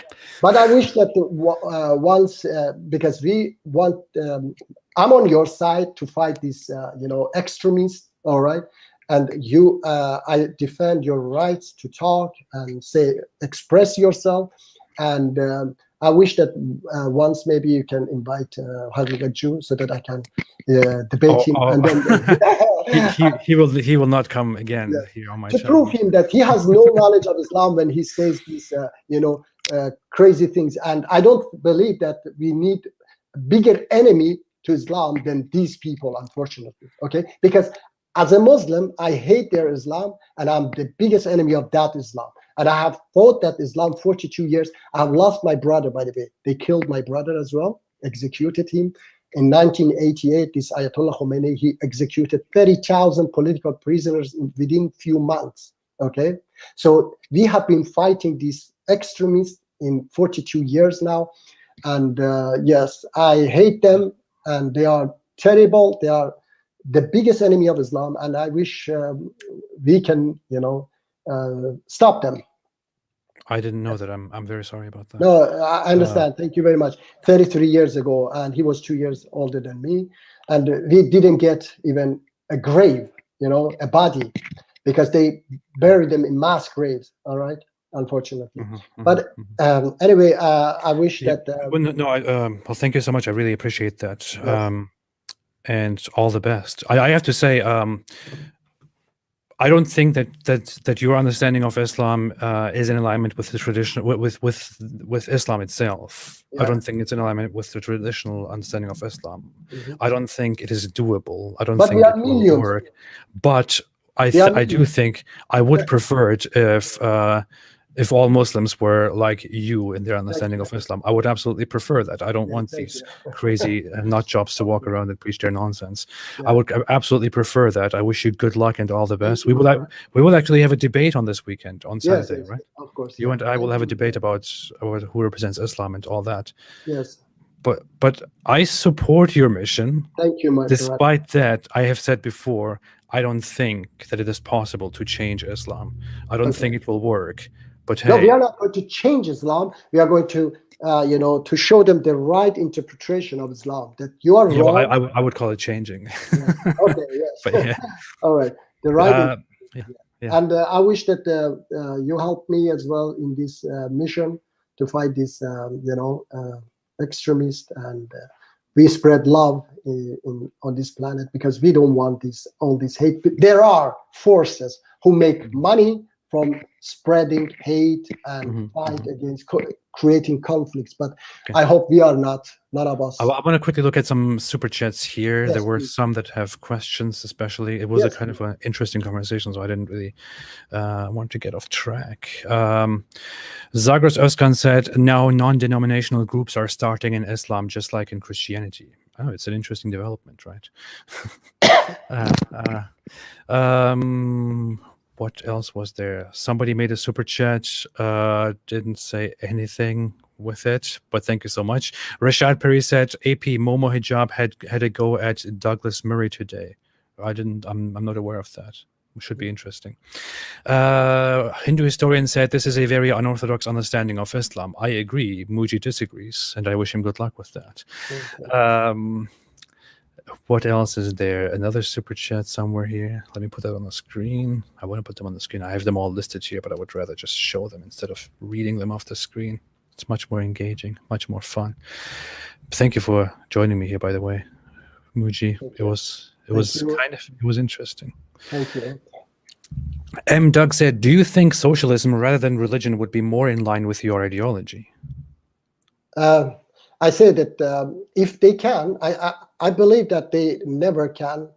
But I wish that once, because we want, I'm on your side to fight these, extremists, all right? And I defend your rights to talk and express yourself. And I wish that once maybe you can invite Haqiqat Jew so that I can debate him. And then he will not come again here on my to channel. prove him that he has no knowledge of Islam when he says these crazy things. And I don't believe that we need a bigger enemy to Islam than these people, unfortunately. Okay, because as a Muslim, I hate their Islam, and I'm the biggest enemy of that Islam. And I have fought that Islam 42 years. I have lost my brother, by the way. They killed my brother as well, executed him. In 1988, this Ayatollah Khomeini, he executed 30,000 political prisoners within few months, okay? So we have been fighting these extremists in 42 years now. And yes, I hate them, and they are terrible. the biggest enemy of Islam, and I wish we can, stop them. I didn't know that. I'm very sorry about that. No, I understand. Thank you very much. 33 years ago, and he was 2 years older than me, and we didn't get even a grave, a body, because they buried them in mass graves. All right, unfortunately. But anyway, I wish that. Well, thank you so much. I really appreciate that. Yes. And all the best. I have to say, I don't think that your understanding of Islam is in alignment with the tradition with Islam itself. Yeah. I don't think it's in alignment with the traditional understanding of Islam. I don't think it is doable. I don't think it will work. But I do think I would prefer it if all Muslims were like you in their understanding of Islam. I would absolutely prefer that. I don't want these crazy nut jobs to walk around and preach their nonsense. I would absolutely prefer that. I wish you good luck and all the best. We will actually have a debate on this weekend on Saturday, right? Of course. You and I will have a debate about who represents Islam and all that. Yes. But I support your mission. Thank you, my Despite that, I have said before, I don't think that it is possible to change Islam. I don't think it will work. But hey, no, we are not going to change Islam. We are going to, to show them the right interpretation of Islam. That you are wrong. I would call it changing. Yeah. Okay. Yes. But yeah. All right. The right. Yeah. And I wish that you help me as well in this mission to fight this, extremist, and we spread love on this planet, because we don't want all this hate. There are forces who make money from spreading hate and fight against creating conflicts, but I hope we are not, none of us. I want to quickly look at some super chats here. Yes, there were some that have questions, especially. It was a kind of an interesting conversation, so I didn't really want to get off track. Zagros Özkan said, now non-denominational groups are starting in Islam, just like in Christianity. Oh, it's an interesting development, right? What else was there? Somebody made a super chat, didn't say anything with it, but thank you so much. Rashad Perry said, AP Momo Hijab had a go at Douglas Murray today. I'm not aware of that. It should be interesting. Hindu historian said, this is a very unorthodox understanding of Islam. I agree. Muji disagrees, and I wish him good luck with that. Okay. What else is there? Another super chat somewhere here. Let me put that on the screen. I want to put them on the screen. I have them all listed here, but I would rather just show them instead of reading them off the screen. It's much more engaging, much more fun. Thank you for joining me here, by the way, Muji. It was interesting. Thank you. Doug said, do you think socialism rather than religion would be more in line with your ideology? I say that if they can, I believe that they never can,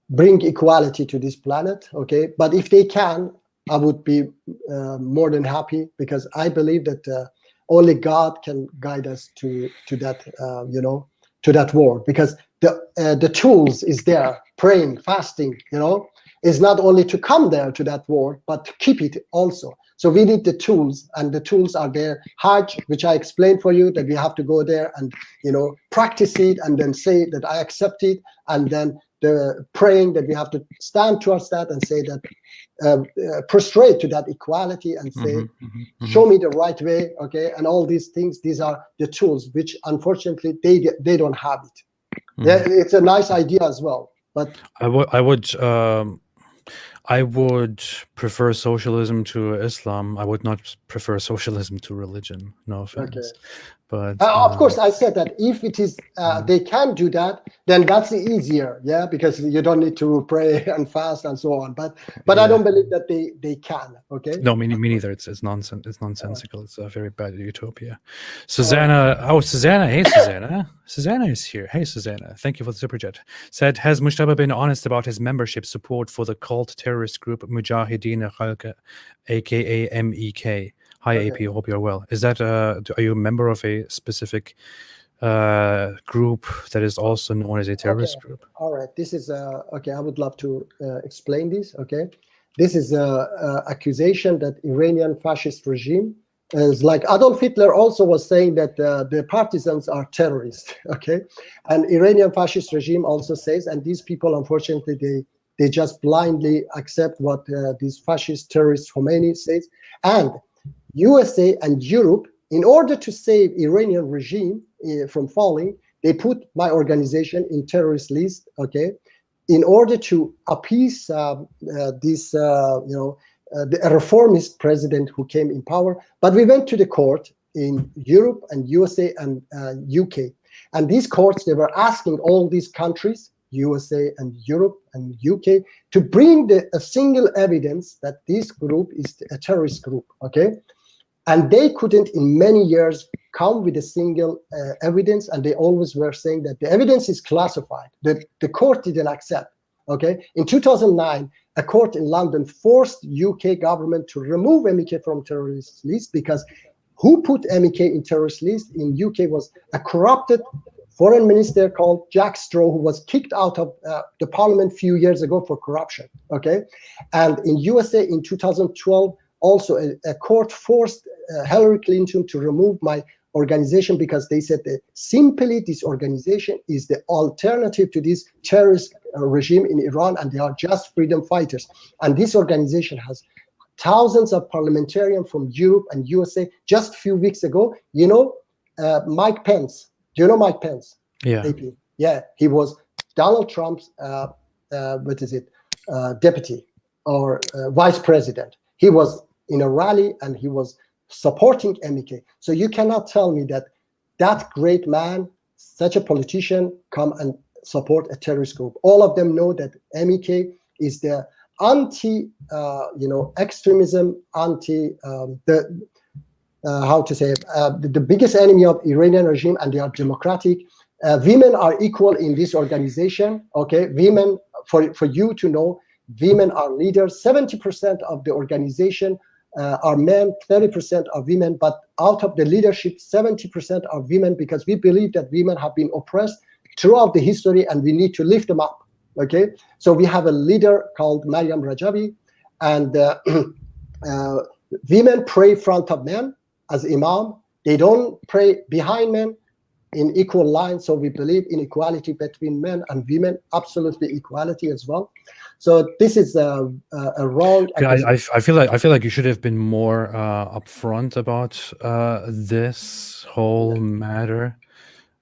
bring equality to this planet. Okay, but if they can, I would be more than happy, because I believe that only God can guide us to that, to that world, because the tools is there. Praying, fasting, is not only to come there to that world, but to keep it also. So we need the tools, and the tools are there. Hajj, which I explained for you, that we have to go there and, practice it, and then say that I accept it. And then the praying, that we have to stand towards that and say that, prostrate to that equality and say, show me the right way. Okay. And all these things, these are the tools, which unfortunately they don't have it. Yeah, it's a nice idea as well. But I would prefer socialism to Islam. I would not prefer socialism to religion. No offense. Okay. But of course, I said that if it is they can do that, then that's easier, yeah, because you don't need to pray and fast and so on. But I don't believe that they can. Okay. No, me neither. It's nonsense. It's nonsensical. It's a very bad utopia. Susanna, Susanna, hey Susanna, Susanna is here. Hey Susanna, thank you for the super chat. Said, has Mujtaba been honest about his membership support for the cult terrorist group Mujahideen Khalq, aka MEK? Hi, AP. Hope you're well. Is that are you a member of a specific group that is also known as a terrorist group? All right. This is okay. I would love to explain this. Okay, this is a accusation that Iranian fascist regime It's like Adolf Hitler also was saying that the partisans are terrorists. Okay, and Iranian fascist regime also says, and these people, unfortunately, they just blindly accept what this fascist terrorist Khomeini says. And USA and Europe, in order to save Iranian regime from falling, they put my organization in terrorist list. Okay, in order to appease this, a reformist president who came in power. But we went to the court in Europe and USA and UK. And these courts, they were asking all these countries, USA and Europe and UK, to bring a single evidence that this group is a terrorist group, okay? And they couldn't in many years come with a single evidence, and they always were saying that the evidence is classified. The court didn't accept, okay? In 2009, a court in London forced UK government to remove MEK from terrorist list, because who put MEK in terrorist list in UK was a corrupted foreign minister called Jack Straw, who was kicked out of the parliament a few years ago for corruption, okay? And in USA in 2012, also a court forced Hillary Clinton to remove my organization, because they said that simply this organization is the alternative to this terrorist regime in Iran, and they are just freedom fighters. And this organization has thousands of parliamentarians from Europe and USA. Just a few weeks ago, Mike Pence. Do you know Mike Pence? Yeah. AP? Yeah, he was Donald Trump's deputy or vice president. He was in a rally and he was supporting MEK. So you cannot tell me that that great man, such a politician, come and support a terrorist group. All of them know that MEK is the extremism, the biggest enemy of Iranian regime, and they are democratic. Women are equal in this organization. Okay, women, for you to know, women are leaders. 70% of the organization are men, 30% are women, but out of the leadership, 70% are women, because we believe that women have been oppressed throughout the history and we need to lift them up. Okay, so we have a leader called Maryam Rajabi, and women pray in front of men as imam. They don't pray behind men in equal line. So we believe in equality between men and women, absolutely equality as well. So this is a wrong. I feel like you should have been more upfront about this whole matter.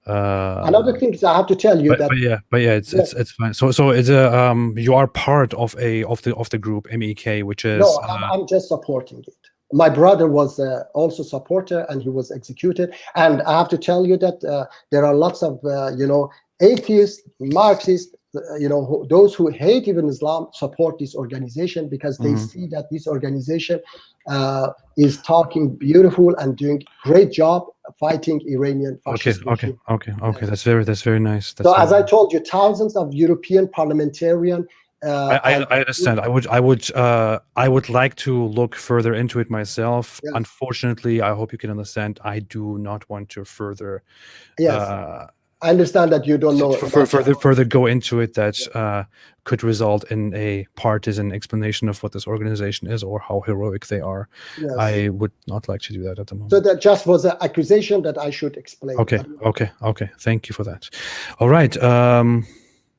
Another thing is, I have to tell you it's fine. So it's you are part of the group MEK, which is no, I'm just supporting it. My brother was also supporter, and he was executed. And I have to tell you that there are lots of atheists, Marxists, those who hate even Islam support this organization, because they see that this organization is talking beautiful and doing great job fighting Iranian fascism. Okay. That's very nice. So as I told you, thousands of European parliamentarians. I understand. I would like to look further into it myself. Yes. Unfortunately, I hope you can understand, I do not want to further. Yes. I understand that you don't know further go into it. That could result in a partisan explanation of what this organization is or how heroic they are. Yes. I would not like to do that at the moment. So that just was an accusation that I should explain. Okay. Thank you for that. All right.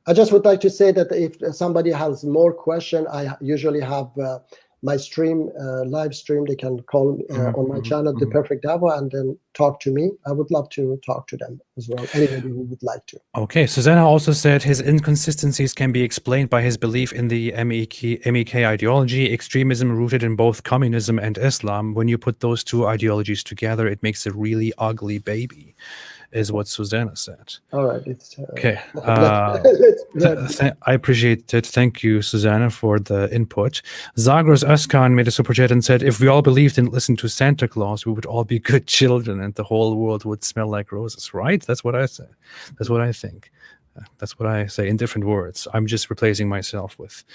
I just would like to say that if somebody has more question, I usually have my live stream. They can call on my channel, The Perfect Dawah, and then talk to me. I would love to talk to them as well. Anybody who would like to. Okay, Susanna also said his inconsistencies can be explained by his belief in the MEK ideology, extremism rooted in both communism and Islam. When you put those two ideologies together, it makes a really ugly baby, is what Susanna said. All right. Okay. I appreciate it. Thank you, Susanna, for the input. Zagros Özkan made a super chat and said, if we all believed and listened to Santa Claus, we would all be good children and the whole world would smell like roses, right? That's what I say. That's what I think. That's what I say in different words. I'm just replacing myself with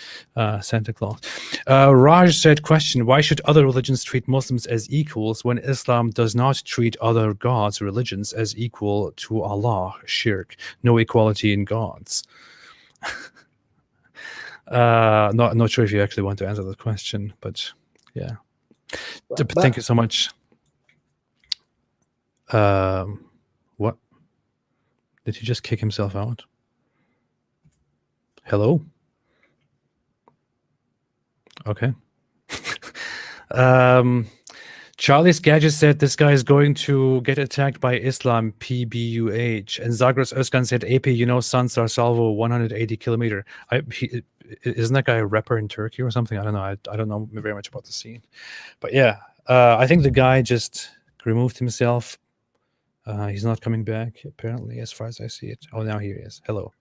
Santa Claus. Raj said, question, why should other religions treat Muslims as equals when Islam does not treat other gods, religions as equal to Allah? Shirk. No equality in gods. Not sure if you actually want to answer that question, but yeah. Thank you so much. What? Did he just kick himself out? Hello? Okay. Charlie's Gadget said this guy is going to get attacked by Islam PBUH. And Zagros Özkan said, AP, Sansar Salvo 180 kilometer. Isn't that guy a rapper in Turkey or something? I don't know. I don't know very much about the scene. But yeah, I think the guy just removed himself. He's not coming back, apparently, as far as I see it. Oh, now here he is. Hello.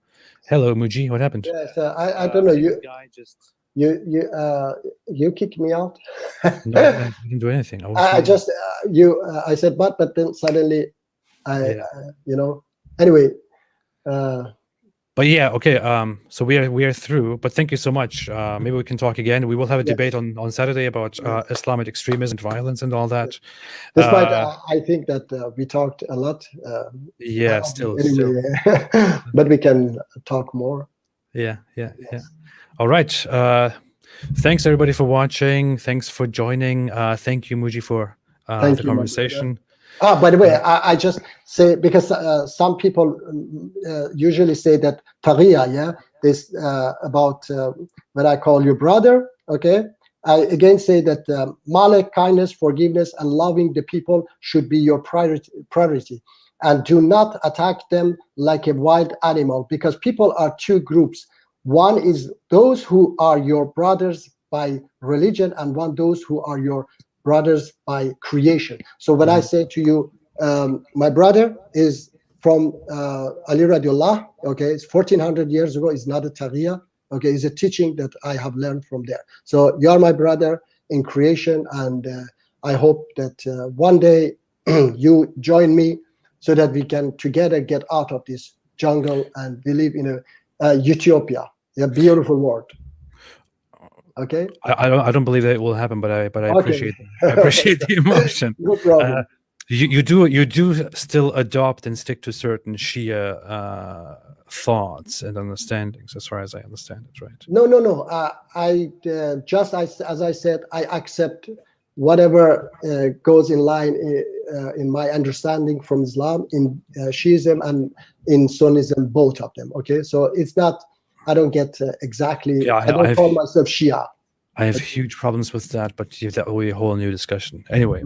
Hello, Muji. What happened? Yes, I don't know. The guy just... You kicked me out. No, I didn't do anything. I just I said but then suddenly anyway. But yeah, okay. So we are through. But thank you so much. Maybe we can talk again. We will have a debate on Saturday about Islamic extremism and violence and all that. Despite I think that we talked a lot. Yeah, still. But we can talk more. Yeah. All right. Thanks everybody for watching. Thanks for joining. Thank you, Muji, for the conversation. By the way, I just say, because some people usually say that Taqiyya, this about when I call you brother, okay? I again say that Malek, kindness, forgiveness, and loving the people should be your priority. And do not attack them like a wild animal, because people are two groups. One is those who are your brothers by religion, and one those who are your brothers by creation. So when I say to you, my brother is from Ali Radiallah, okay, it's 1400 years ago, it's not a Taqiyya, okay, it's a teaching that I have learned from there. So you are my brother in creation, and I hope that one day you join me so that we can together get out of this jungle and we live in a utopia, a beautiful world. Okay. I don't believe that it will happen, but I appreciate the emotion. No problem. You do still adopt and stick to certain Shia thoughts and understandings, as far as I understand it, right? No. I just as I said, I accept whatever goes in line in my understanding from Islam, in Shiism and in Sunnism, both of them. Okay, so it's not. I don't get exactly. Yeah, I don't call myself Shia. I have huge problems with that, but that will be a whole new discussion. Anyway,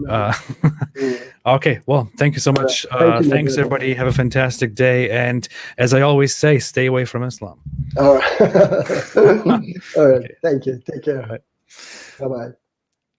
okay. Well, thank you so much. Thanks, everybody. Have a fantastic day, and as I always say, stay away from Islam. All right. All right. Okay. Thank you. Take care. All right. Bye-bye.